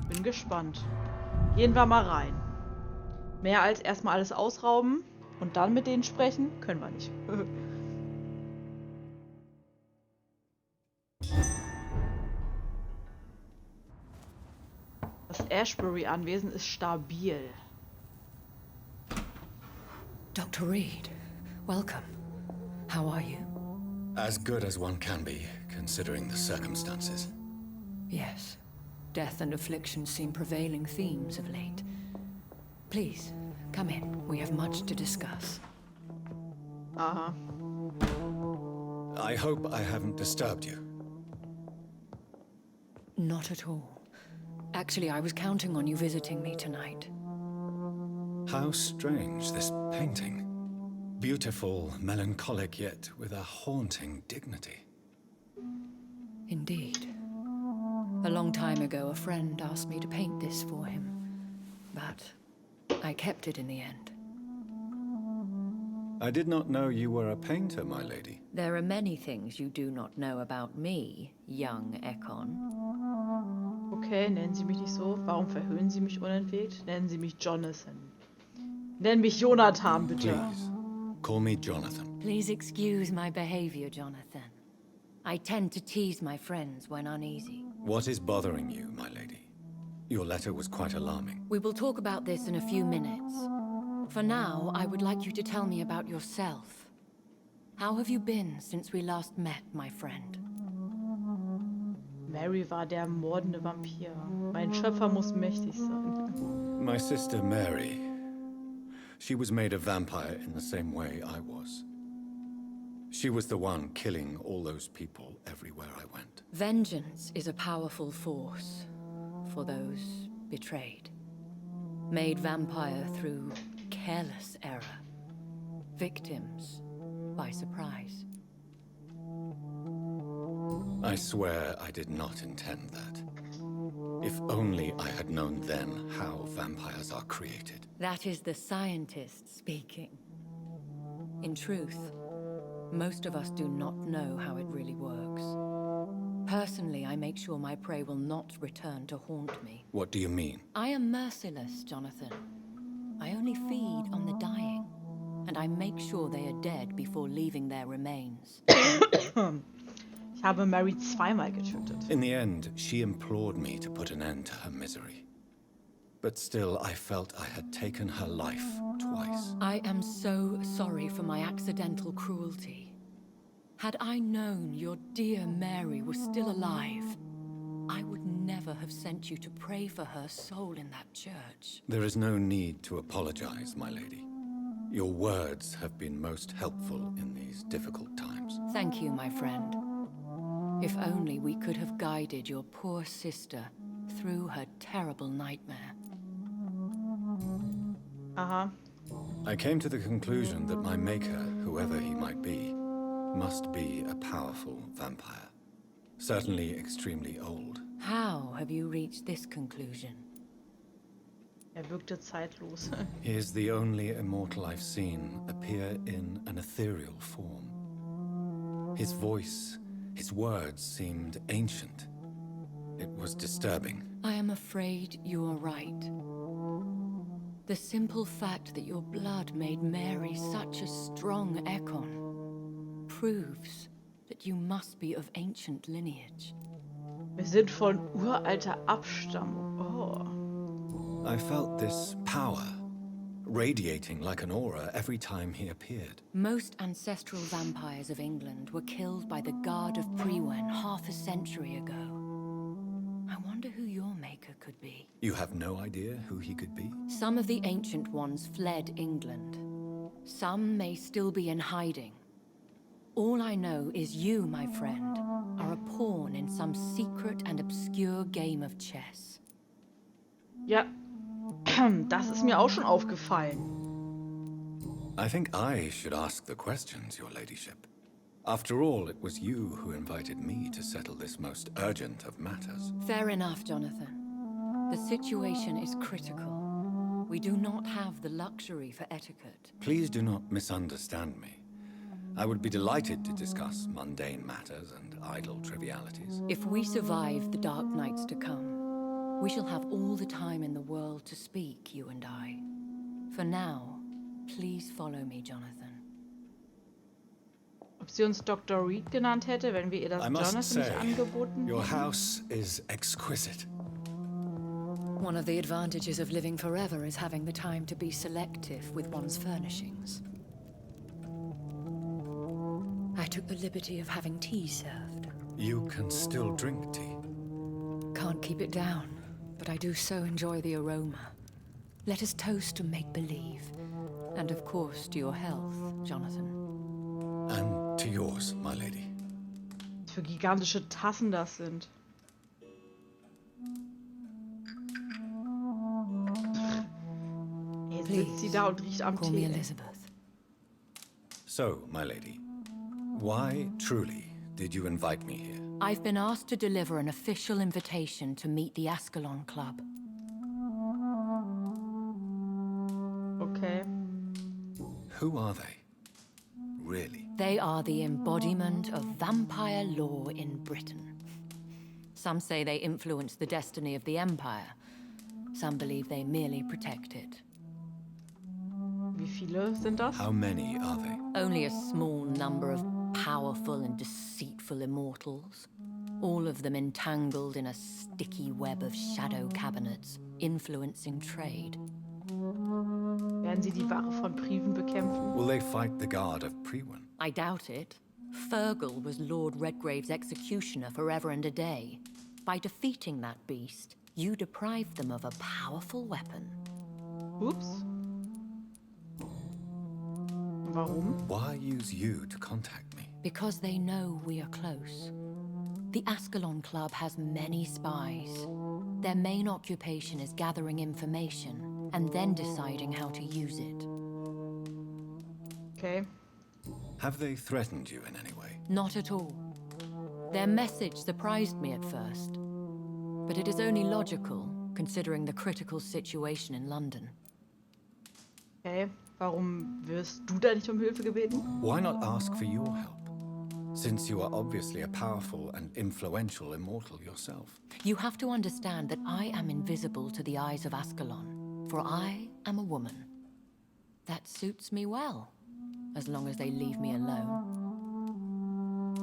Bin gespannt. Gehen wir mal rein. Mehr als erstmal alles ausrauben und dann mit denen sprechen, können wir nicht. Das Ashbury-Anwesen ist stabil. Dr. Reid, welcome. How are you? As good as one can be, considering the circumstances. Yes. Death and affliction seem prevailing themes of late. Please, come in. We have much to discuss. Aha. I hope I haven't disturbed you. Not at all. Actually, I was counting on you visiting me tonight. How strange, this painting. Beautiful, melancholic, yet with a haunting dignity. Indeed. A long time ago, a friend asked me to paint this for him. But I kept it in the end. I did not know you were a painter, my lady. There are many things you do not know about me, young Ekon. Okay, nennen Sie mich nicht so. Warum verhöhnen Sie mich unentwegt? Nennen Sie mich Jonathan. Nennen mich Jonathan, bitte. Please, call me Jonathan. Please excuse my behavior, Jonathan. I tend to tease my friends when uneasy. What is bothering you, my lady? Your letter was quite alarming. We will talk about this in a few minutes. For now, I would like you to tell me about yourself. How have you been since we last met, my friend? Mary war der mordende Vampir. Mein Schöpfer muss mächtig sein. My sister Mary. She was made a vampire in the same way I was. She was the one killing all those people everywhere I went. Vengeance is a powerful force for those betrayed. Made vampire through careless error. Victims by surprise. I swear I did not intend that. If only I had known then how vampires are created. That is the scientist speaking. In truth, most of us do not know how it really works. Personally, I make sure my prey will not return to haunt me. What do you mean? I am merciless, Jonathan. I only feed on the dying, and I make sure they are dead before leaving their remains. Ich habe Mary zweimal getötet. In the end, she implored me to put an end to her misery. But still, I felt I had taken her life twice. I am so sorry for my accidental cruelty. Had I known your dear Mary was still alive, I would never have sent you to pray for her soul in that church. There is no need to apologize, my lady. Your words have been most helpful in these difficult times. Thank you, my friend. If only we could have guided your poor sister through her terrible nightmare. Aha. I came to the conclusion that my maker, whoever he might be, must be a powerful vampire. Certainly extremely old. How have you reached this conclusion? Wirkte zeitlos. He is the only immortal I've seen appear in an ethereal form. His voice, his words seemed ancient. It was disturbing. I am afraid you are right. The simple fact that your blood made Mary such a strong Ekon proves that you must be of ancient lineage. Wir sind von uralter Abstammung. Oh. I felt this power radiating like an aura every time he appeared. Most ancestral vampires of England were killed by the Guard of Priwen half a century ago. I wonder who your maker could be. You have no idea who he could be? Some of the ancient ones fled England. Some may still be in hiding. All I know is you, my friend, are a pawn in some secret and obscure game of chess. Ja, das ist mir auch schon aufgefallen. I think I should ask the questions, your ladyship. After all, it was you who invited me to settle this most urgent of matters. Fair enough, Jonathan. The situation is critical. We do not have the luxury for etiquette. Please do not misunderstand me. I would be delighted to discuss mundane matters and idle trivialities. If we survive the dark nights to come, we shall have all the time in the world to speak, you and I. For now, please follow me, Jonathan. Ob sie uns Dr. Reid genannt hätte, wenn wir ihr das I must Jonathan nicht say, angeboten your hätten? house is exquisite. One of the advantages of living forever is having the time to be selective with one's furnishings. I took the liberty of having tea served. You can still drink tea. Can't keep it down, but I do so enjoy the aroma. Let us toast to make-believe. And of course to your health, Jonathan. And to yours, my lady. Was für gigantische Tassen das sind. Jetzt sitzt sie da und riecht am Call me Tee. Elizabeth. So, my lady, why truly did you invite me here? I've been asked to deliver an official invitation to meet the Ascalon Club. Okay. Who are they? Really? They are the embodiment of vampire law in Britain. Some say they influence the destiny of the Empire. Some believe they merely protect it. Wie viele sind das? How many are they? Only a small number of powerful and deceitful immortals. All of them entangled in a sticky web of shadow cabinets, influencing trade. Werden sie die Wache von Priven bekämpfen? Will they fight the guard of Priwen? I doubt it. Fergal was Lord Redgrave's executioner forever and a day. By defeating that beast, you deprived them of a powerful weapon. Ups. Warum? Why use you to contact me? Because they know we are close. The Ascalon Club has many spies. Their main occupation is gathering information and then deciding how to use it. Okay. Have they threatened you in any way? Not at all. Their message surprised me at first, but it is only logical, considering the critical situation in London. Okay. Warum wirst du da nicht Hilfe gebeten? Why not ask for your help? Since you are obviously a powerful and influential immortal yourself. You have to understand that I am invisible to the eyes of Ascalon, for I am a woman. That suits me well, as long as they leave me alone.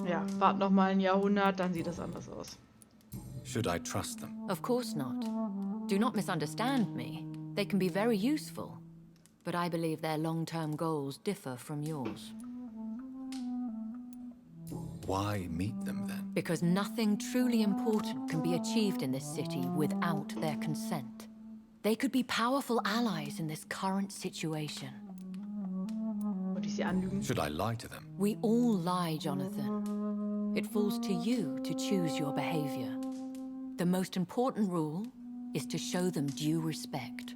Ja, wart noch mal ein Jahrhundert, dann sieht das anders aus. Should I trust them? Of course not. Do not misunderstand me. They can be very useful, but I believe their long-term goals differ from yours. Why meet them then? Because nothing truly important can be achieved in this city without their consent. They could be powerful allies in this current situation. Wollte ich sie anlügen? Should I lie to them? We all lie, Jonathan. It falls to you to choose your behavior. The most important rule is to show them due respect.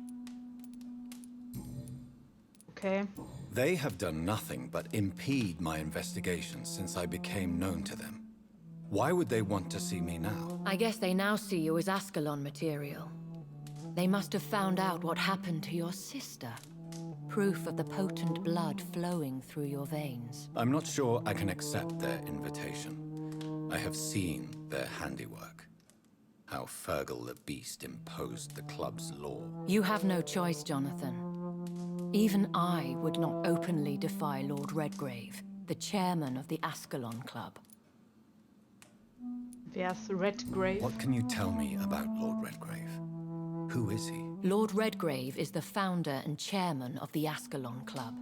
Okay. They have done nothing but impede my investigations since I became known to them. Why would they want to see me now? I guess they now see you as Ascalon material. They must have found out what happened to your sister. Proof of the potent blood flowing through your veins. I'm not sure I can accept their invitation. I have seen their handiwork. How Fergal the Beast imposed the club's law. You have no choice, Jonathan. Even I would not openly defy Lord Redgrave, the chairman of the Ascalon Club. Wer ist Redgrave? What can you tell me about Lord Redgrave? Who is he? Lord Redgrave is the founder and chairman of the Ascalon Club.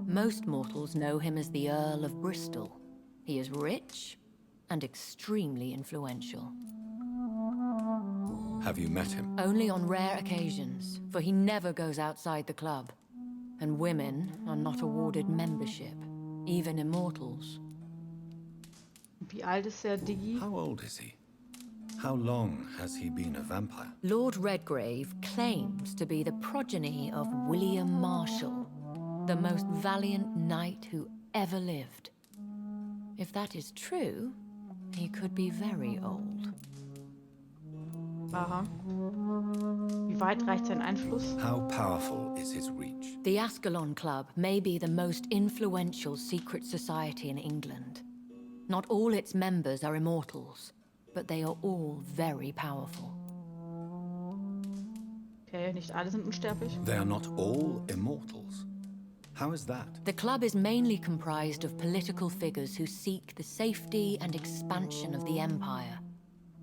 Most mortals know him as the Earl of Bristol. He is rich and extremely influential. Have you met him? Only on rare occasions, for he never goes outside the club. And women are not awarded membership, even immortals. Wie alt ist der Diggi? How old is he? How long has he been a vampire? Lord Redgrave claims to be the progeny of William Marshall, the most valiant knight who ever lived. If that is true, he could be very old. Aha. Wie weit reicht sein Einfluss? How powerful is his reach? The Ascalon Club may be the most influential secret society in England. Not all its members are immortals, but they are all very powerful. Okay, nicht alle sind unsterblich. They are not all immortals. How is that? The club is mainly comprised of political figures who seek the safety and expansion of the Empire.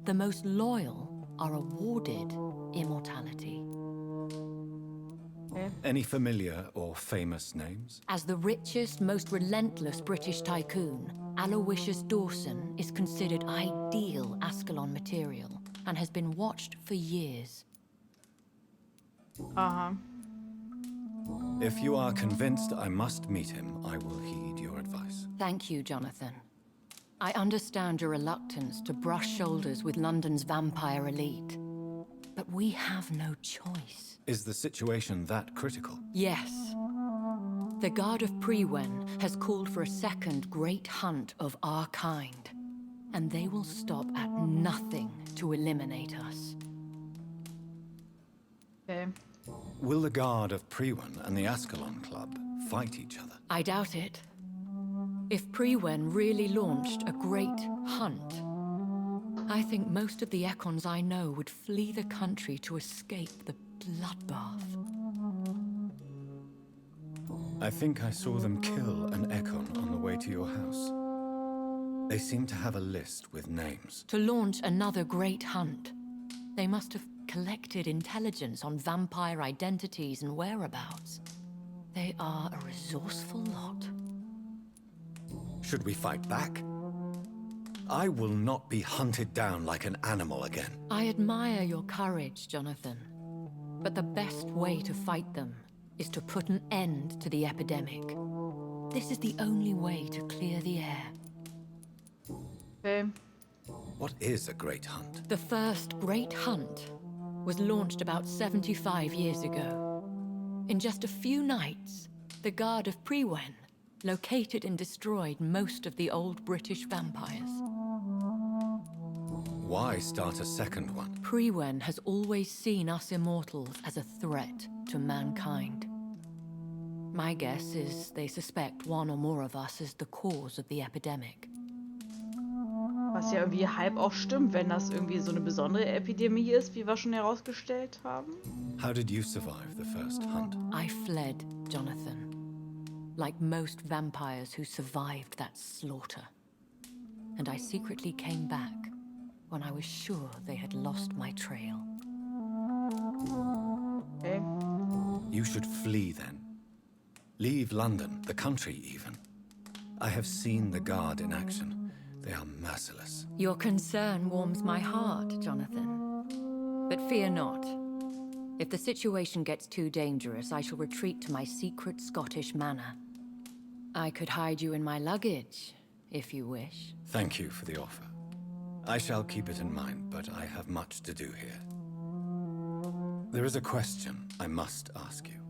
The most loyal are awarded immortality. Okay. Any familiar or famous names? As the richest, most relentless British tycoon, Aloysius Dawson is considered ideal Ascalon material and has been watched for years. Aha. If you are convinced I must meet him, I will heed your advice. Thank you, Jonathan. I understand your reluctance to brush shoulders with London's vampire elite, but we have no choice. Is the situation that critical? Yes. The Guard of Prewen has called for a second great hunt of our kind, and they will stop at nothing to eliminate us. Okay. Will the Guard of Prewen and the Ascalon Club fight each other? I doubt it. If Prewen really launched a great hunt, I think most of the Ekons I know would flee the country to escape the bloodbath. I think I saw them kill an Ekon on the way to your house. They seem to have a list with names. To launch another great hunt, they must have collected intelligence on vampire identities and whereabouts. They are a resourceful lot. Should we fight back? I will not be hunted down like an animal again. I admire your courage, Jonathan. But the best way to fight them is to put an end to the epidemic. This is the only way to clear the air. Okay. What is a great hunt? The first great hunt was launched about 75 years ago. In just a few nights, the Guard of Prewen located and destroyed most of the old British vampires. Why start a second one? Prewen has always seen us immortals as a threat to mankind. My guess is they suspect one or more of us as the cause of the epidemic. Was ja irgendwie halb auch stimmt, wenn das irgendwie so eine besondere Epidemie ist, wie wir schon herausgestellt haben. How did you survive the first hunt? I fled, Jonathan. Like most vampires who survived that slaughter. And I secretly came back when I was sure they had lost my trail. Okay. You should flee then. Leave London, the country even. I have seen the Guard in action. They are merciless. Your concern warms my heart, Jonathan. But fear not. If the situation gets too dangerous, I shall retreat to my secret Scottish manor. I could hide you in my luggage, if you wish. Thank you for the offer. I shall keep it in mind, but I have much to do here. There is a question I must ask you.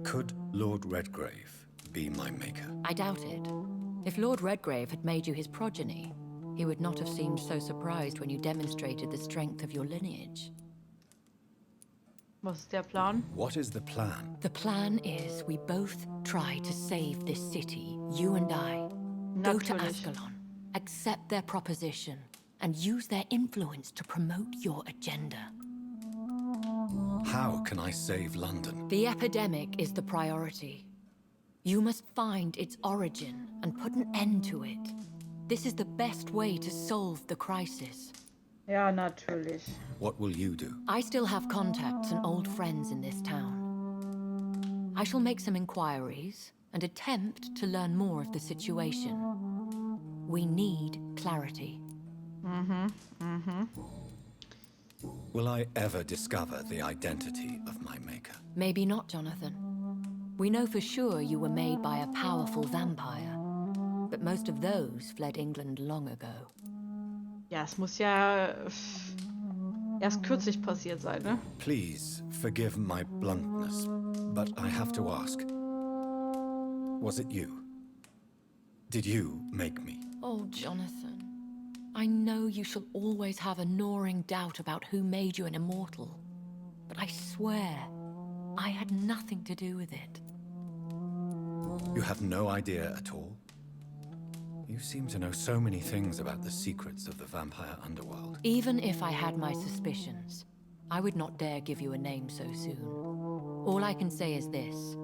Could Lord Redgrave be my maker? I doubt it. If Lord Redgrave had made you his progeny, he would not have seemed so surprised when you demonstrated the strength of your lineage. Was ist der Plan? What is the plan? The plan is we both try to save this city, you and I. Go to Natürlich. Ascalon, accept their proposition, and use their influence to promote your agenda. How can I save London? The epidemic is the priority. You must find its origin and put an end to it. This is the best way to solve the crisis. Ja, natürlich. What will you do? I still have contacts and old friends in this town. I shall make some inquiries and attempt to learn more of the situation. We need clarity. Will I ever discover the identity of my maker? Maybe not, Jonathan. We know for sure you were made by a powerful vampire, but most of those fled England long ago. Ja, es muss ja erst kürzlich passiert sein, ne? Please forgive my bluntness, but I have to ask. Was it you? Did you make me? Oh, Jonathan. I know you shall always have a gnawing doubt about who made you an immortal, but I swear, I had nothing to do with it. You have no idea at all? You seem to know so many things about the secrets of the vampire underworld. Even if I had my suspicions, I would not dare give you a name so soon. All I can say is this.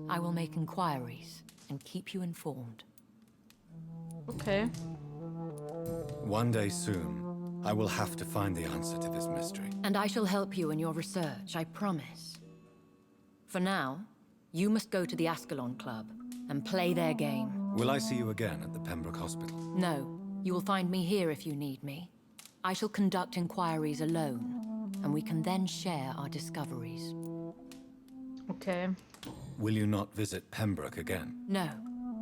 I will make inquiries and keep you informed. Okay. One day soon, I will have to find the answer to this mystery. And I shall help you in your research, I promise. For now, you must go to the Ascalon Club and play their game. Will I see you again at the Pembroke Hospital? No, you will find me here if you need me. I shall conduct inquiries alone, and we can then share our discoveries. Okay. Will you not visit Pembroke again? No.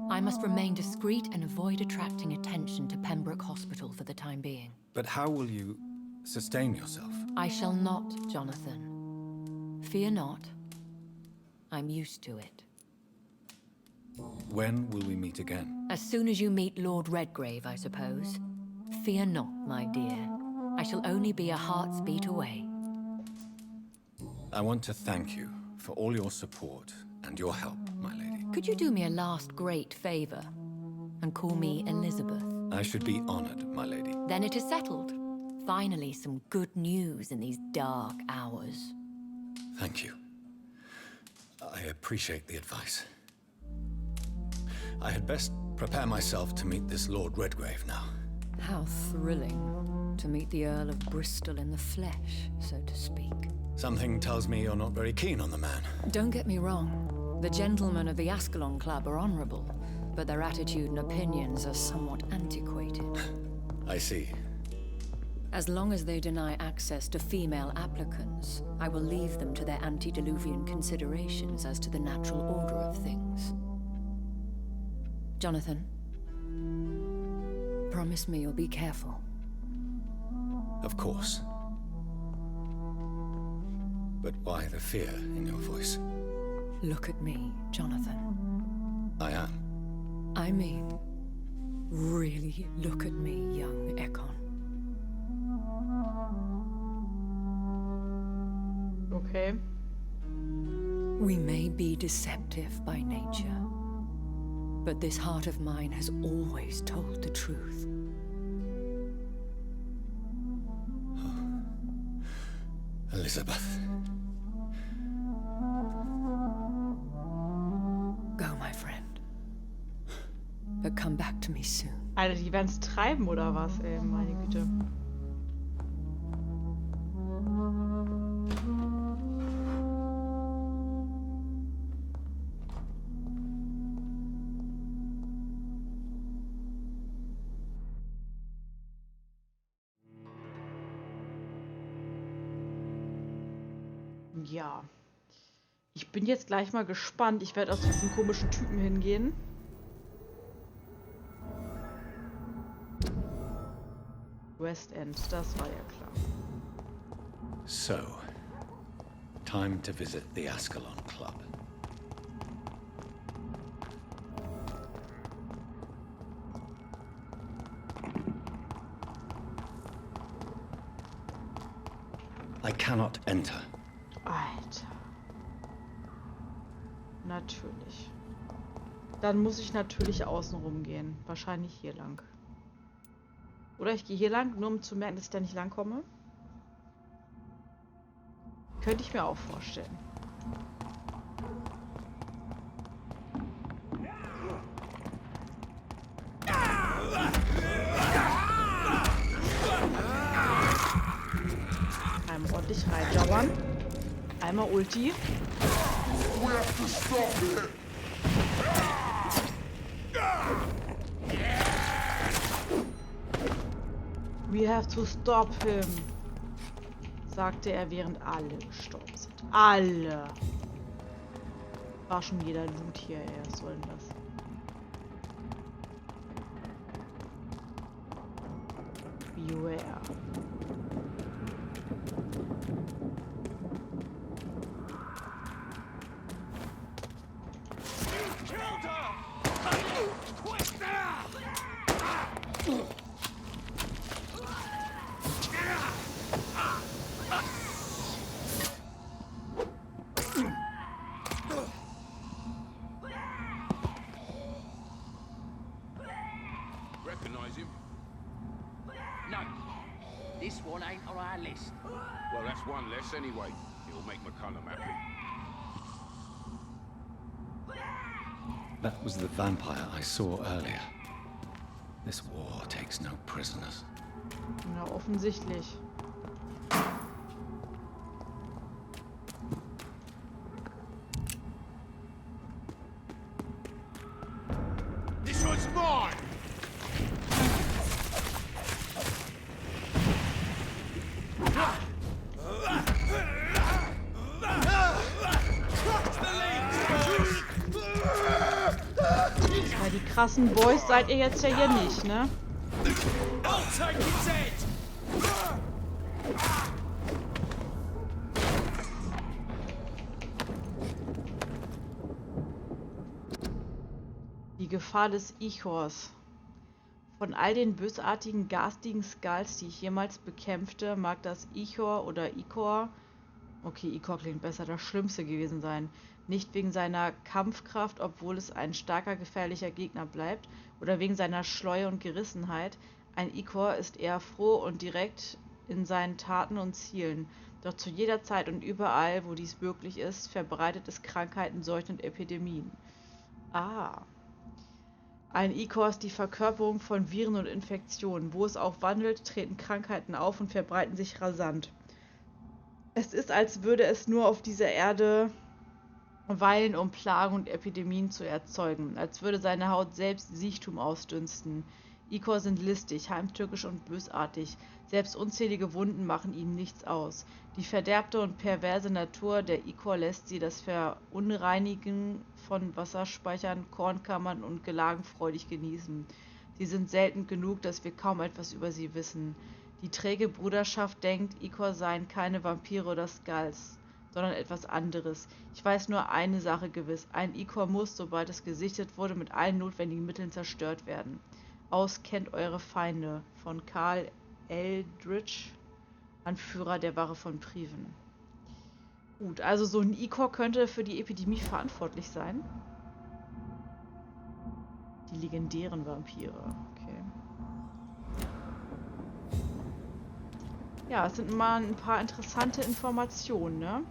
I must remain discreet and avoid attracting attention to Pembroke Hospital for the time being. But how will you sustain yourself? I shall not, Jonathan. Fear not. I'm used to it. When will we meet again? As soon as you meet Lord Redgrave, I suppose. Fear not, my dear. I shall only be a heart's beat away. I want to thank you for all your support and your help, my lady. Could you do me a last great favor and call me Elizabeth? I should be honored, my lady. Then it is settled. Finally, some good news in these dark hours. Thank you. I appreciate the advice. I had best prepare myself to meet this Lord Redgrave now. How thrilling to meet the Earl of Bristol in the flesh, so to speak. Something tells me you're not very keen on the man. Don't get me wrong. The gentlemen of the Ascalon Club are honorable, but their attitude and opinions are somewhat antiquated. I see. As long as they deny access to female applicants, I will leave them to their antediluvian considerations as to the natural order of things. Jonathan, promise me you'll be careful. Of course. But why the fear in your voice? Look at me, Jonathan. I am. I mean, really look at me, young Ekon. Okay. We may be deceptive by nature, but this heart of mine has always told the truth. Elizabeth. Go, my friend. But come back to me soon. Alter, die werden's treiben oder was, ey, meine Güte. Ja. Ich bin jetzt gleich mal gespannt. Ich werde aus diesem komischen Typen hingehen. West End, das war ja klar. So, time to visit the Ascalon Club. I cannot enter. Alter. Natürlich. Dann muss ich natürlich außen rum gehen. Wahrscheinlich hier lang. Oder ich gehe hier lang, nur um zu merken, dass ich da nicht lang komme. Könnte ich mir auch vorstellen. Einmal ordentlich reinjauern. Einmal Ulti. We have to stop him, sagte er, während alle gestorben sind. Alle! War schon jeder Loot hier, ey. Was soll denn das? Beware. our list. Well, that's one less anyway. It'll make McCullum happy. That was the vampire I saw earlier. This war takes no prisoners. Na, offensichtlich. This one's mine! Ja, die krassen Boys seid ihr jetzt ja hier nicht, ne? I'll take his head! Die Gefahr des Ichors. Von all den bösartigen, garstigen Skulls, die ich jemals bekämpfte, mag das Ichor oder Ikor, okay, Ikor klingt besser, das Schlimmste gewesen sein. Nicht wegen seiner Kampfkraft, obwohl es ein starker, gefährlicher Gegner bleibt, oder wegen seiner Schleue und Gerissenheit. Ein Ikor ist eher froh und direkt in seinen Taten und Zielen. Doch zu jeder Zeit und überall, wo dies möglich ist, verbreitet es Krankheiten, Seuchen und Epidemien. Ah. Ein Ikor ist die Verkörperung von Viren und Infektionen. Wo es auch wandelt, treten Krankheiten auf und verbreiten sich rasant. Es ist, als würde es nur auf dieser Erde weilen, um Plagen und Epidemien zu erzeugen. Als würde seine Haut selbst Siechtum ausdünsten. Ikor sind listig, heimtückisch und bösartig. Selbst unzählige Wunden machen ihnen nichts aus. Die verderbte und perverse Natur der Ikor lässt sie das Verunreinigen von Wasserspeichern, Kornkammern und Gelagen freudig genießen. Sie sind selten genug, dass wir kaum etwas über sie wissen. Die träge Bruderschaft denkt, Ikor seien keine Vampire oder Skulls, sondern etwas anderes. Ich weiß nur eine Sache gewiss. Ein Ikor muss, sobald es gesichtet wurde, mit allen notwendigen Mitteln zerstört werden. Aus kennt eure Feinde von Karl Eldritch, Anführer der Wache von Priven. Gut, also so ein Ikor könnte für die Epidemie verantwortlich sein. Die legendären Vampire, okay. Ja, es sind mal ein paar interessante Informationen, ne?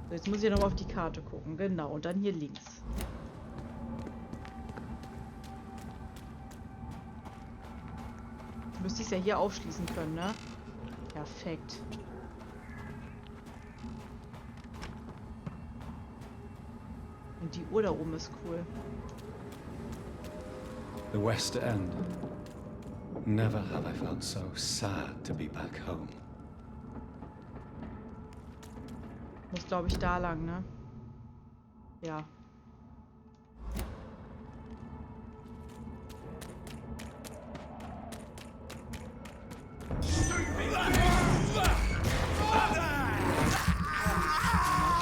So, jetzt muss ich noch mal auf die Karte gucken. Genau, und dann hier links. Müsste ich es ja hier aufschließen können, ne? Perfekt. Und die Uhr da oben ist cool. The West End. Never have I felt so sad to be back home. Muss, glaube ich, da lang, ne? Ja.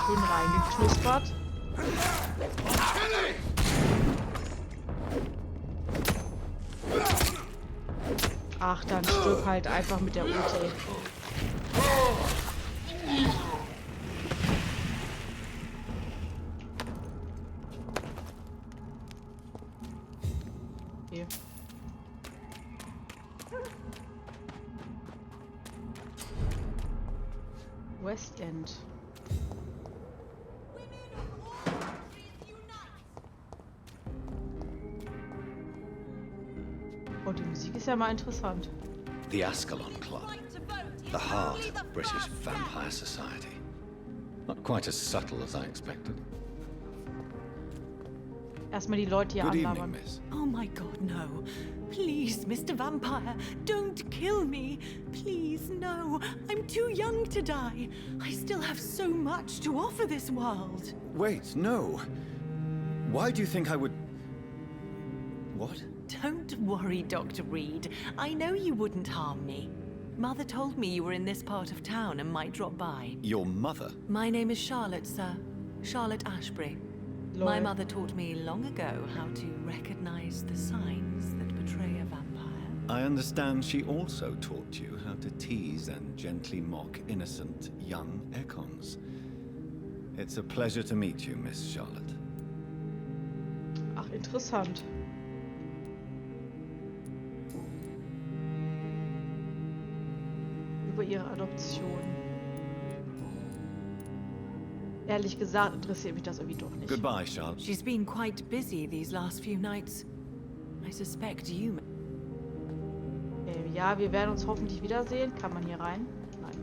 Schön reingeknuspert. Ach, dann stirb halt einfach mit der Ulti. Okay. West End. Oh, die Musik ist ja mal interessant. The Ascalon Club. The heart of British vampire society. Not quite as subtle as I expected. Erstmal die Leute hier Good evening, anlabern. miss. Oh my god, no. Please, Mr. Vampire, don't kill me. Please, no. I'm too young to die. I still have so much to offer this world. Wait, no. Why do you think I would... What? Don't worry, Dr. Reid. I know you wouldn't harm me. Mother told me you were in this part of town and might drop by. Your mother? My name is Charlotte, sir. Charlotte Ashbury. My mother taught me long ago how to recognize the signs that betray a vampire. I understand she also taught you how to tease and gently mock innocent young Ekons. It's a pleasure to meet you, Miss Charlotte. Ach, interessant. über ihre Adoption. Ehrlich gesagt interessiert mich das irgendwie doch nicht. Goodbye, Charlotte. She's been quite busy these last few nights. I suspect you... Ja, wir werden uns hoffentlich wiedersehen. Kann man hier rein? Nein.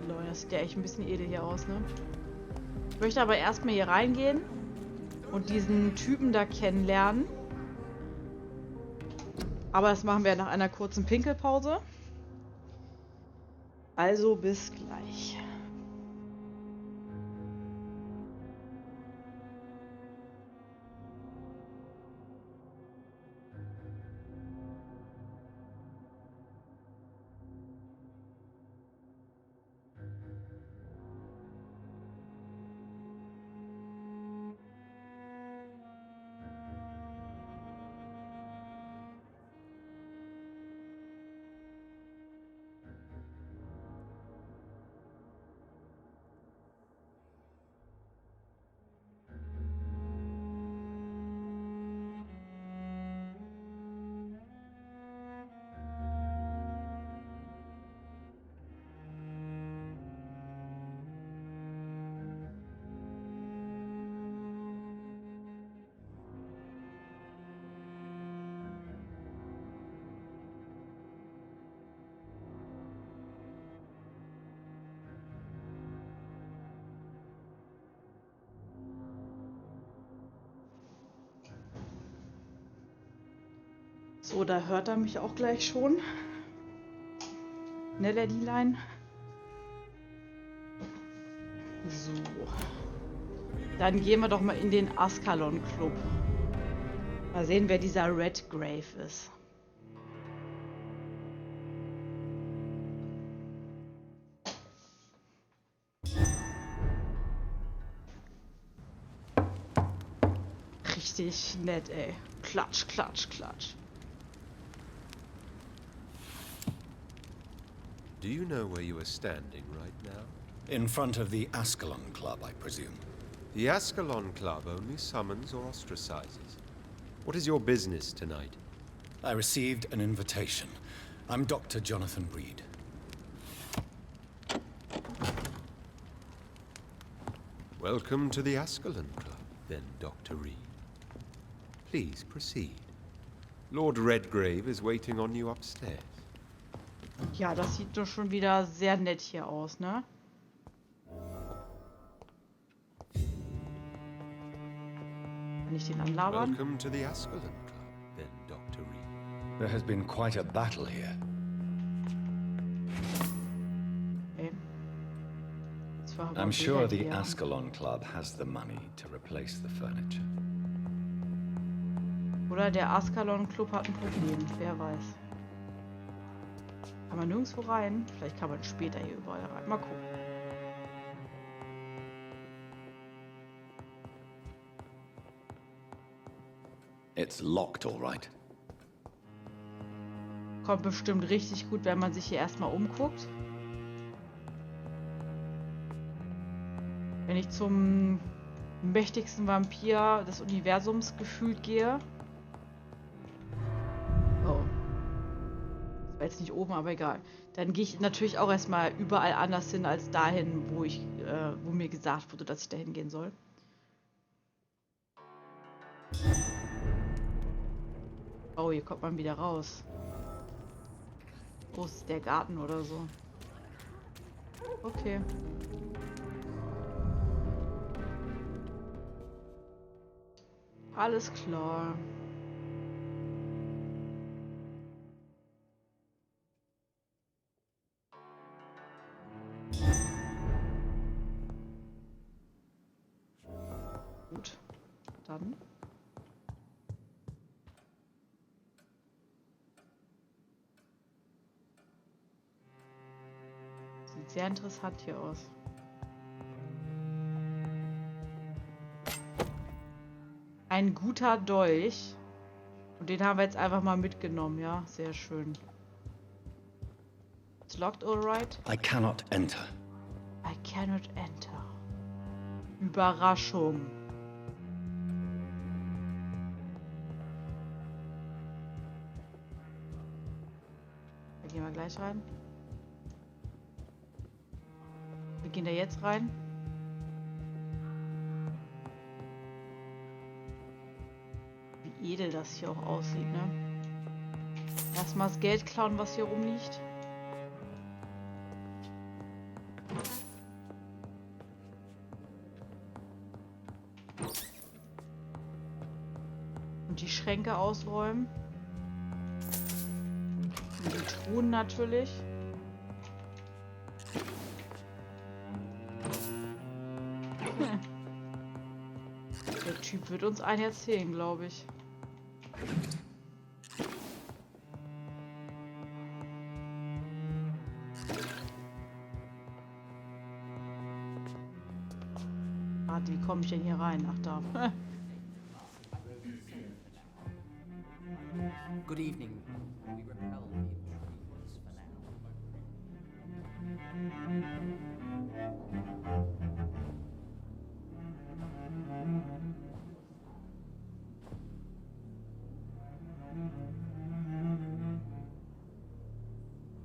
Leute, das sieht ja echt ein bisschen edel hier aus, ne? Ich möchte aber erstmal hier reingehen und diesen Typen da kennenlernen. Aber das machen wir nach einer kurzen Pinkelpause. Also bis gleich. So, da hört er mich auch gleich schon. Ne, der Lilein. So. Dann gehen wir doch mal in den Ascalon Club. Mal sehen, wer dieser Redgrave ist. Richtig nett, ey. Klatsch, klatsch, klatsch. Do you know where you are standing right now? In front of the Ascalon Club, I presume. The Ascalon Club only summons or ostracizes. What is your business tonight? I received an invitation. I'm Dr. Jonathan Reid. Welcome to the Ascalon Club, then, Dr. Reid. Please proceed. Lord Redgrave is waiting on you upstairs. Ja, das sieht doch schon wieder sehr nett hier aus, ne? Kann ich den anlabern? Welcome to the Ascalon Club, then, Dr. Reid. There has been quite a battle here. Okay. I'm sure the Ascalon Club has the money to replace the furniture. Oder der Ascalon Club hat ein Problem, wer weiß. Kann man nirgendwo rein? Vielleicht kann man später hier überall rein. Mal gucken. It's locked, all right. Kommt bestimmt richtig gut, wenn man sich hier erstmal umguckt. Wenn ich zum mächtigsten Vampir des Universums gefühlt gehe. Oh. Das war jetzt nicht oben, aber egal. Dann gehe ich natürlich auch erstmal überall anders hin als dahin, wo mir gesagt wurde, dass ich dahin gehen soll. Oh, hier kommt man wieder raus. Wo ist der Garten oder so? Okay. Alles klar. Gut. Dann. Sieht sehr interessant hier aus. Ein guter Dolch. Und den haben wir jetzt einfach mal mitgenommen, ja? Sehr schön. It's locked, all right? I cannot enter. I cannot enter. Überraschung. Da gehen wir gleich rein. Wir gehen da jetzt rein. Wie edel das hier auch aussieht, ne? Erstmal das Geld klauen, was hier rumliegt. Und die Schränke ausräumen. Und die Truhen natürlich. Der Typ wird uns einen erzählen, glaube ich. Warte, wie komme ich denn hier rein? Ach, da. Good evening. We repel the intruders for now.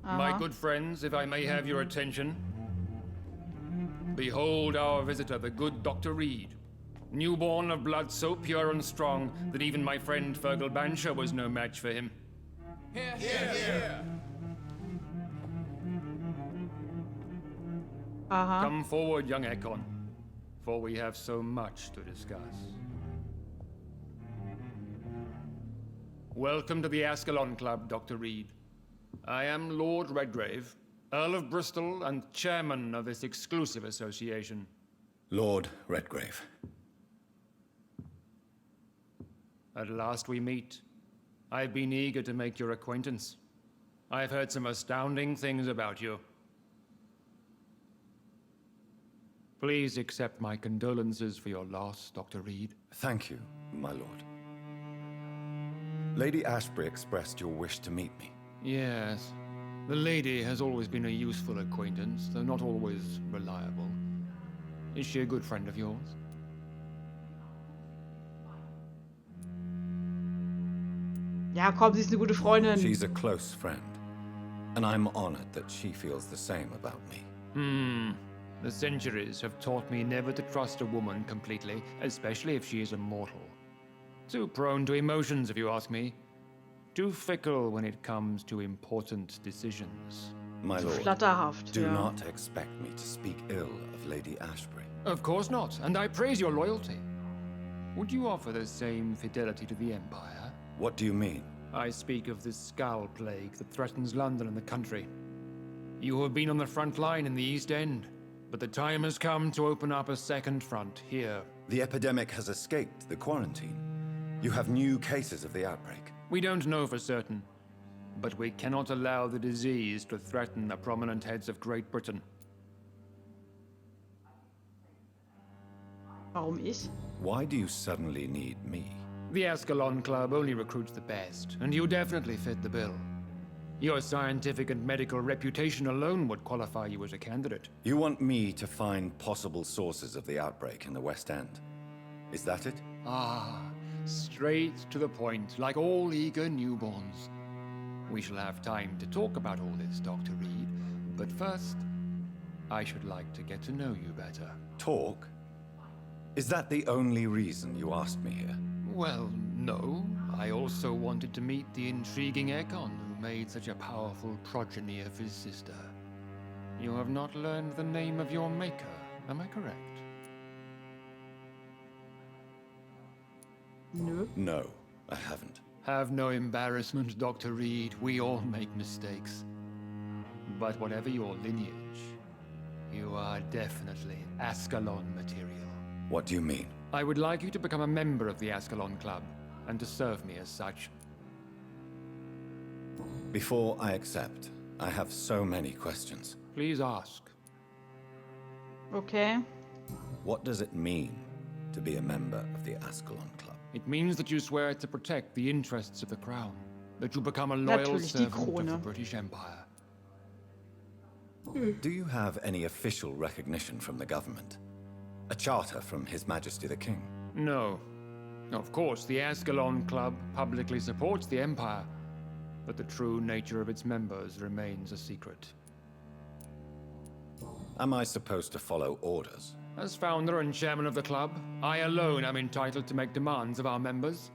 My good friends, if I may have your attention. Behold our visitor, the good Dr. Reid. Newborn of blood so pure and strong that even my friend Fergal Bansher was no match for him. Here, here, here. Come forward, young Ekon, for we have so much to discuss. Welcome to the Ascalon Club, Dr. Reid. I am Lord Redgrave, Earl of Bristol and chairman of this exclusive association. Lord Redgrave. At last we meet. I've been eager to make your acquaintance. I've heard some astounding things about you. Please accept my condolences for your loss, Dr. Reid. Thank you, my lord. Lady Ashbury expressed your wish to meet me. Yes. The lady has always been a useful acquaintance, though not always reliable. Is she a good friend of yours? Ja, komm, sie ist eine gute Freundin. She's a close friend, and I'm honored that she feels the same about me. The centuries have taught me never to trust a woman completely, especially if she is a mortal. Too prone to emotions, if you ask me. Too fickle when it comes to important decisions. My lord, Flatterhaft, do ja. not expect me to speak ill of Lady Ashbury. Of course not, and I praise your loyalty. Would you offer the same fidelity to the Empire? What do you mean? I speak of the Skull Plague that threatens London and the country. You have been on the front line in the East End, but the time has come to open up a second front here. The epidemic has escaped the quarantine. You have new cases of the outbreak. We don't know for certain, but we cannot allow the disease to threaten the prominent heads of Great Britain. Warum ich? Why do you suddenly need me? The Ascalon Club only recruits the best, and you definitely fit the bill. Your scientific and medical reputation alone would qualify you as a candidate. You want me to find possible sources of the outbreak in the West End. Is that it? Ah, straight to the point, like all eager newborns. We shall have time to talk about all this, Dr. Reid, but first, I should like to get to know you better. Talk? Is that the only reason you asked me here? Well, no. I also wanted to meet the intriguing Ekon who made such a powerful progeny of his sister. You have not learned the name of your maker, am I correct? Nö. No, I haven't. Have no embarrassment, Dr. Reid. We all make mistakes. But whatever your lineage, you are definitely Ascalon material. What do you mean? I would like you to become a member of the Ascalon Club, and to serve me as such. Before I accept, I have so many questions. Please ask. Okay. What does it mean to be a member of the Ascalon Club? It means that you swear to protect the interests of the Crown, that you become a loyal Natürlich die servant of the Krone. British Empire. Do you have any official recognition from the government? A charter from His Majesty the King? No. Of course, the Ascalon Club publicly supports the Empire, but the true nature of its members remains a secret. Am I supposed to follow orders? As founder and chairman of the club, I alone am entitled to make demands of our members.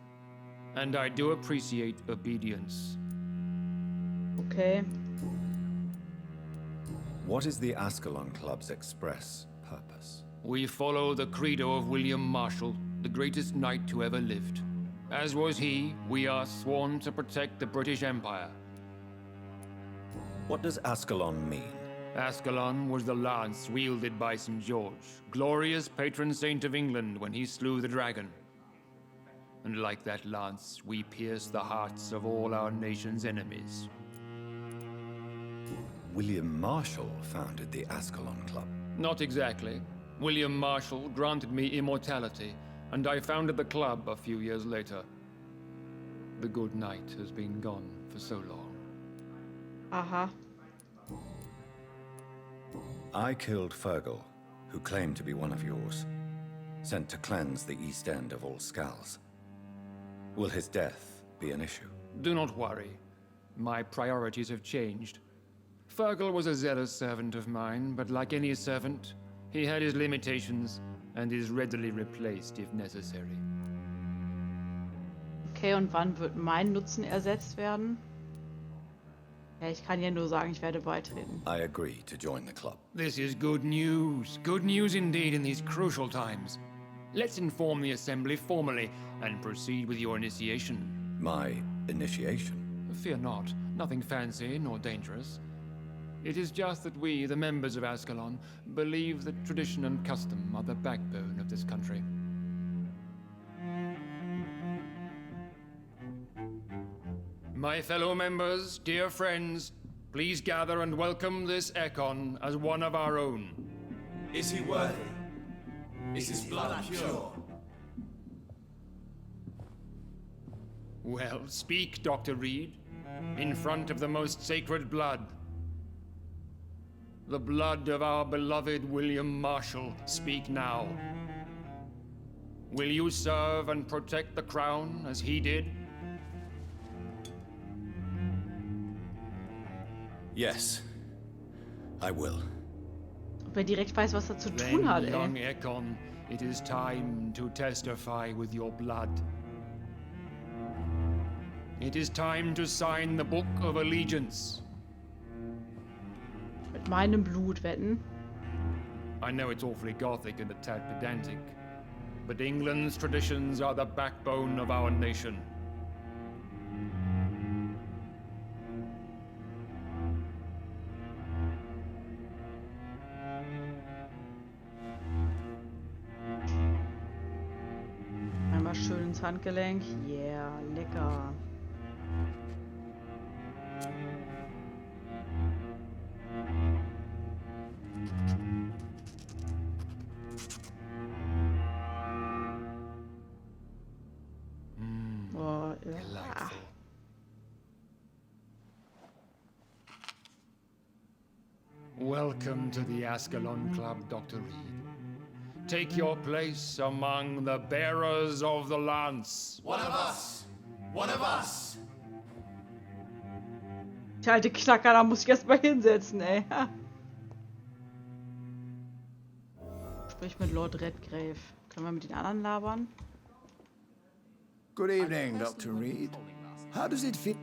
And I do appreciate obedience. Okay. What is the Ascalon Club's express purpose? We follow the credo of William Marshall, the greatest knight who ever lived. As was he, we are sworn to protect the British Empire. What does Ascalon mean? Ascalon was the lance wielded by St. George, glorious patron saint of England when he slew the dragon. And like that lance, we pierce the hearts of all our nation's enemies. William Marshall founded the Ascalon Club. Not exactly. William Marshall granted me immortality, and I founded the club a few years later. The good knight has been gone for so long. Aha. I killed Fergal, who claimed to be one of yours, sent to cleanse the East End of all Skulls. Will his death be an issue? Do not worry. My priorities have changed. Fergal was a zealous servant of mine, but like any servant, he had his limitations and is readily replaced if necessary. Okay, und wann wird mein Nutzen ersetzt werden? Ja, ich kann ja nur sagen, ich werde beitreten. I agree to join the club. This is good news. Good news indeed in these crucial times. Let's inform the Assembly formally and proceed with your initiation. My initiation? Fear not. Nothing fancy nor dangerous. It is just that we, the members of Ascalon, believe that tradition and custom are the backbone of this country. My fellow members, dear friends, please gather and welcome this Ekon as one of our own. Is he worthy? Is his blood pure? Well, speak, Dr. Reid, in front of the most sacred blood. The blood of our beloved William Marshall, speak now. Will you serve and protect the crown as he did? Yes, I will. Ob er direkt weiß, was er zu tun hat, Then, ey. young Ekon, it is time to testify with your blood. It is time to sign the Book of Allegiance. Mit meinem Blut wetten. I know it's awfully gothic and a tad pedantic, but England's traditions are the backbone of our nation. Einmal schön ins Handgelenk. Yeah, lecker. Oh, ja. Delightful. Welcome to the Ascalon Club, Dr. Reid. Take your place among the bearers of the lance. One of us! One of us! Die alte Knacker, da muss ich erst mal hinsetzen, ey. Sprich mit Lord Redgrave. Können wir mit den anderen labern? Good evening, Dr. Reid. How does it feel?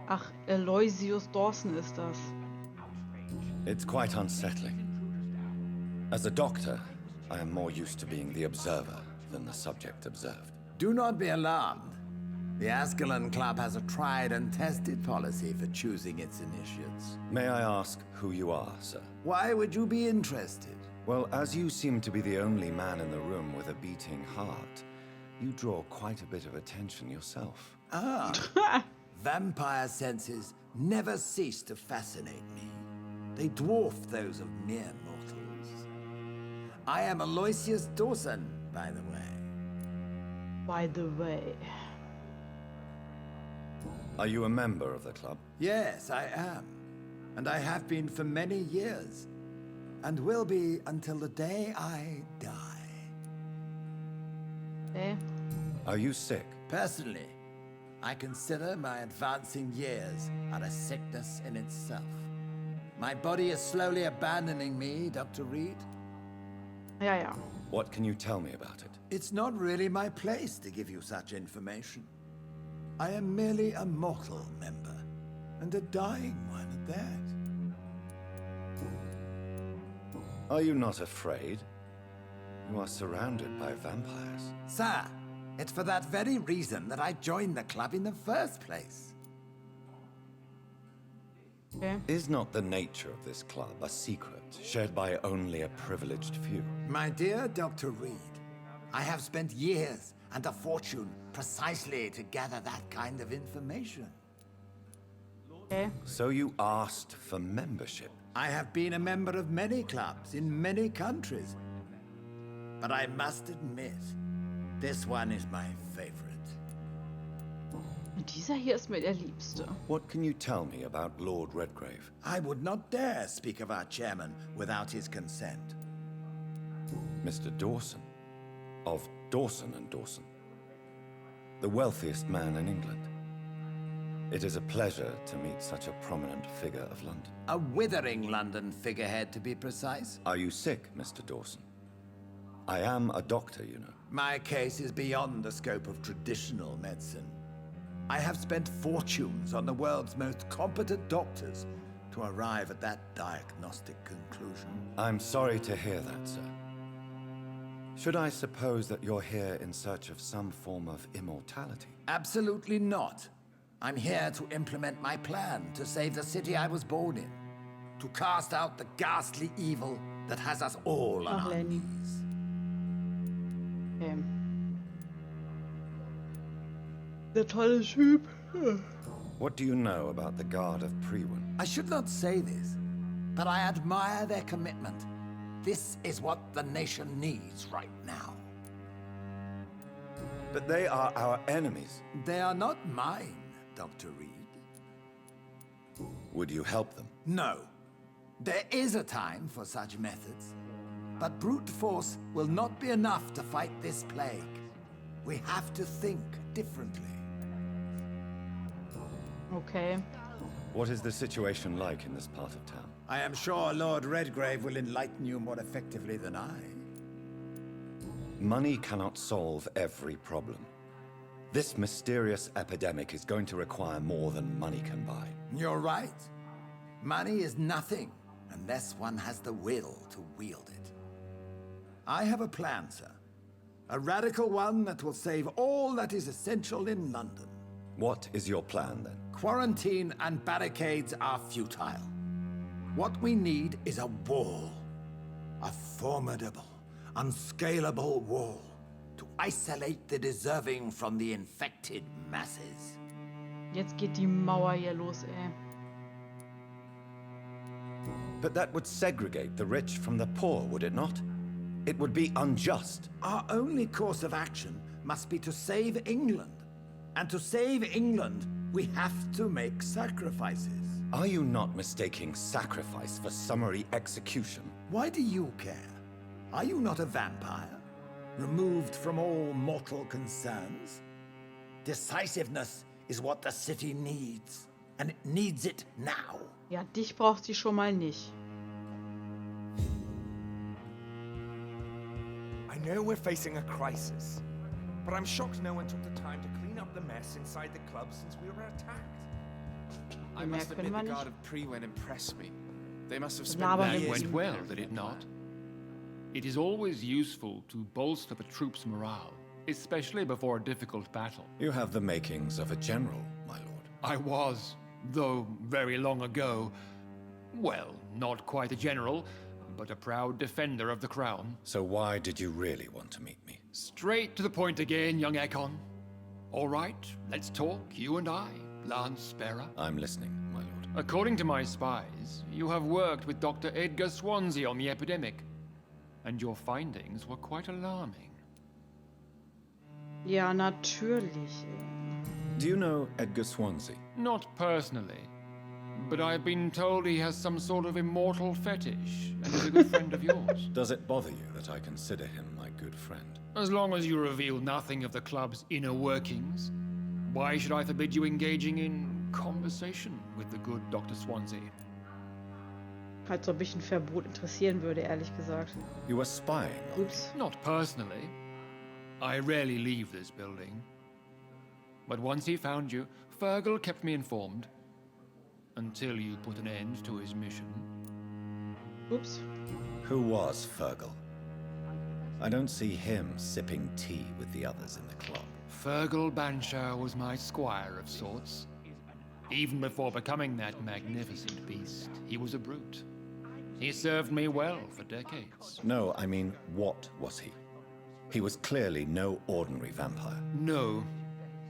Ach, Aloysius Dawson ist das. It's quite unsettling. As a doctor, I am more used to being the observer than the subject observed. Do not be alarmed. The Ascalon Club has a tried and tested policy for choosing its initiates. May I ask who you are, sir? Why would you be interested? Well, as you seem to be the only man in the room with a beating heart, you draw quite a bit of attention yourself. Ah, vampire senses never cease to fascinate me. They dwarf those of mere mortals. I am Aloysius Dawson, by the way. By the way. Are you a member of the club? Yes, I am. And I have been for many years. And will be until the day I die. Okay. Are you sick? Personally, I consider my advancing years are a sickness in itself. My body is slowly abandoning me, Dr. Reid. Ja, ja. What can you tell me about it? It's not really my place to give you such information. I am merely a mortal member, and a dying one at that. Are you not afraid? You are surrounded by vampires. Sir, it's for that very reason that I joined the club in the first place. Okay. Is not the nature of this club a secret shared by only a privileged few? My dear Dr. Reid, I have spent years and a fortune precisely to gather that kind of information. Okay. So you asked for membership? I have been a member of many clubs in many countries. But I must admit, this one is my favorite. Und dieser hier ist mir der Liebste. What can you tell me about Lord Redgrave? I would not dare speak of our chairman without his consent. Mr. Dawson? Of Dawson and Dawson? The wealthiest man in England. It is a pleasure to meet such a prominent figure of London. A withering London figurehead, to be precise. Are you sick, Mr. Dawson? I am a doctor, you know. My case is beyond the scope of traditional medicine. I have spent fortunes on the world's most competent doctors to arrive at that diagnostic conclusion. I'm sorry to hear that, sir. Should I suppose that you're here in search of some form of immortality? Absolutely not. I'm here to implement my plan to save the city I was born in. To cast out the ghastly evil that has us all on our knees. Okay. Der tolle Typ. What do you know about the Guard of Priwen? I should not say this, but I admire their commitment. This is what the nation needs right now. But they are our enemies. They are not mine, Dr. Reid. Would you help them? No. There is a time for such methods. But brute force will not be enough to fight this plague. We have to think differently. Okay. What is the situation like in this part of town? I am sure Lord Redgrave will enlighten you more effectively than I. Money cannot solve every problem. This mysterious epidemic is going to require more than money can buy. You're right. Money is nothing unless one has the will to wield it. I have a plan, sir. A radical one that will save all that is essential in London. What is your plan, then? Quarantine and barricades are futile. What we need is a wall. A formidable, unscalable wall to isolate the deserving from the infected masses. Jetzt geht die Mauer hier los, ey. But that would segregate the rich from the poor, would it not? It would be unjust. Our only course of action must be to save England. And to save England, we have to make sacrifices. Are you not mistaking sacrifice for summary execution? Why do you care? Are you not a vampire? Removed from all mortal concerns? Decisiveness is what the city needs. And it needs it now. Ja, dich braucht sie schon mal nicht. I know we're facing a crisis, but I'm shocked no one took the time to clean up the mess inside the club since we were attacked. I must admit the Guard of Priwen impressed me. They must have spent Aber years... It went well, did it not? It is always useful to bolster the troops' morale, especially before a difficult battle. You have the makings of a general, my lord. I was, though very long ago, well, not quite a general, but a proud defender of the crown. So why did you really want to meet me? Straight to the point again, young Ekon. All right, let's talk, you and I, Lance Sparrow. I'm listening, my lord. According to my spies, you have worked with Dr. Edgar Swansea on the epidemic, and your findings were quite alarming. Ja, natürlich. Do you know Edgar Swansea? Not personally, but I've been told he has some sort of immortal fetish and is a good friend of yours. Does it bother you that I consider him my good friend? As long as you reveal nothing of the club's inner workings, Why should I forbid you engaging in conversation with the good Dr. Swansea? Als ob mich ein Verbot interessieren würde, ehrlich gesagt. You were spying on me. Ups. Not personally. I rarely leave this building. But once he found you, Fergal kept me informed. Until you put an end to his mission. Ups. Who was Fergal? I don't see him sipping tea with the others in the club. Fergal Banshire was my squire of sorts. Even before becoming that magnificent beast, he was a brute. He served me well for decades. No, I mean, what was he? He was clearly no ordinary vampire. No,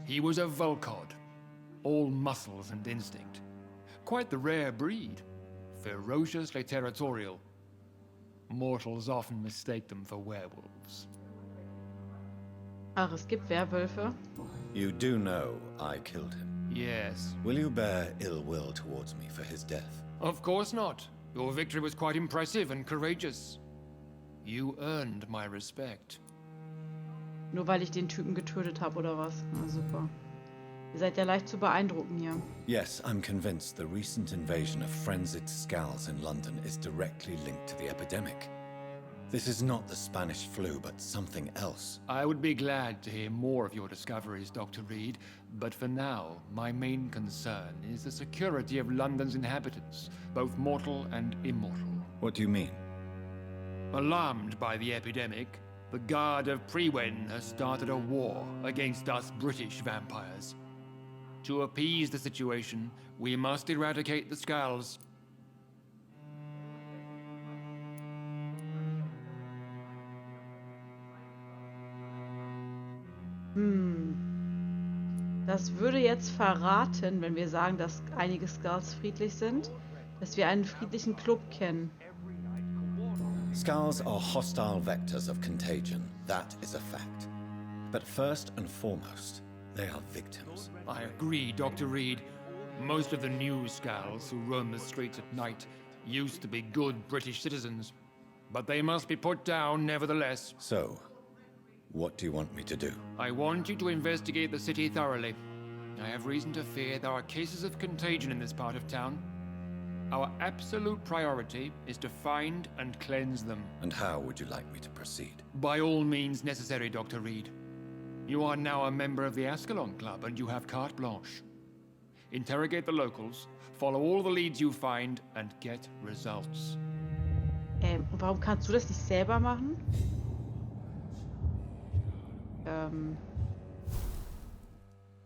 he was a Volcod. All muscles and instinct. Quite the rare breed. Ferociously territorial. Mortals often mistake them for werewolves. Ach, es gibt Werwölfe. You do know I killed him. Yes. Will you bear ill will towards me for his death? Of course not. Your victory was quite impressive and courageous. You earned my respect. Nur weil ich den Typen getötet habe, oder was? Na super. Ihr seid ja leicht zu beeindrucken hier. Yes, I'm convinced the recent invasion of frenzied skulls in London is directly linked to the epidemic. This is not the Spanish flu, but something else. I would be glad to hear more of your discoveries, Dr. Reid, but for now, my main concern is the security of London's inhabitants, both mortal and immortal. What do you mean? Alarmed by the epidemic, the Guard of Prewen has started a war against us British vampires. To appease the situation, we must eradicate the skulls. Das würde jetzt verraten, wenn wir sagen, dass einige Skulls friedlich sind, dass wir einen friedlichen Club kennen. Skulls are hostile vectors of contagion. That is a fact. But first and foremost, they are victims. I agree, Dr. Reid. Most of the new skulls who roam the streets at night used to be good British citizens, but they must be put down nevertheless. So, what do you want me to do? I want you to investigate the city thoroughly. I have reason to fear there are cases of contagion in this part of town. Our absolute priority is to find and cleanse them. And how would you like me to proceed? By all means necessary, Dr. Reid. You are now a member of the Ascalon Club and you have carte blanche. Interrogate the locals, follow all the leads you find, and get results. Warum kannst du das nicht selber machen?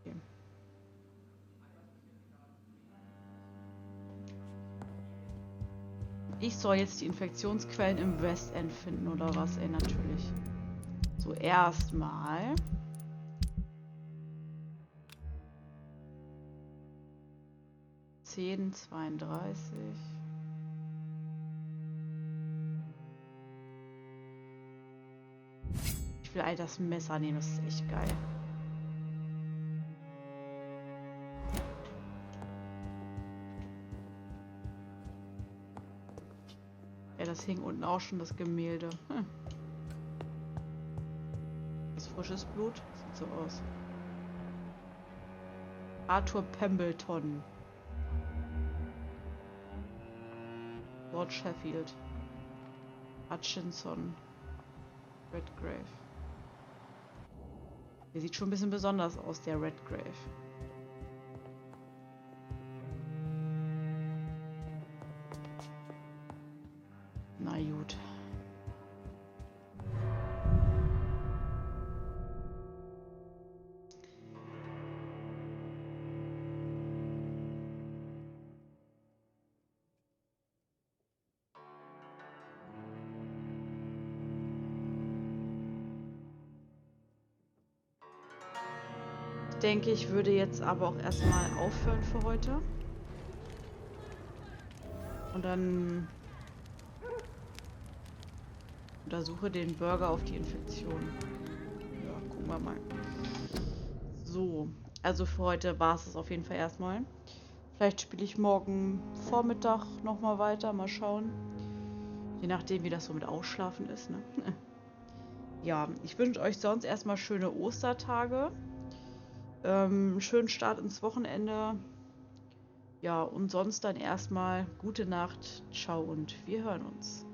Okay. Ich soll jetzt die Infektionsquellen im West End finden, oder was? Ey, natürlich. So, erstmal. Zehn, 32. Ich will all das Messer nehmen, das ist echt geil. Ja, das hing unten auch schon, das Gemälde. Das frisches Blut? Sieht so aus. Arthur Pembleton. Lord Sheffield. Hutchinson. Redgrave. Der sieht schon ein bisschen besonders aus, der Redgrave. Na gut. Ich denke, ich würde jetzt aber auch erstmal aufhören für heute. Und dann untersuche den Burger auf die Infektion. Ja, gucken wir mal. So, also für heute war es auf jeden Fall erstmal. Vielleicht spiele ich morgen Vormittag nochmal weiter, mal schauen. Je nachdem, wie das so mit Ausschlafen ist, ne? Ja, ich wünsche euch sonst erstmal schöne Ostertage. Schönen Start ins Wochenende. Ja, und sonst dann erstmal gute Nacht, ciao und wir hören uns.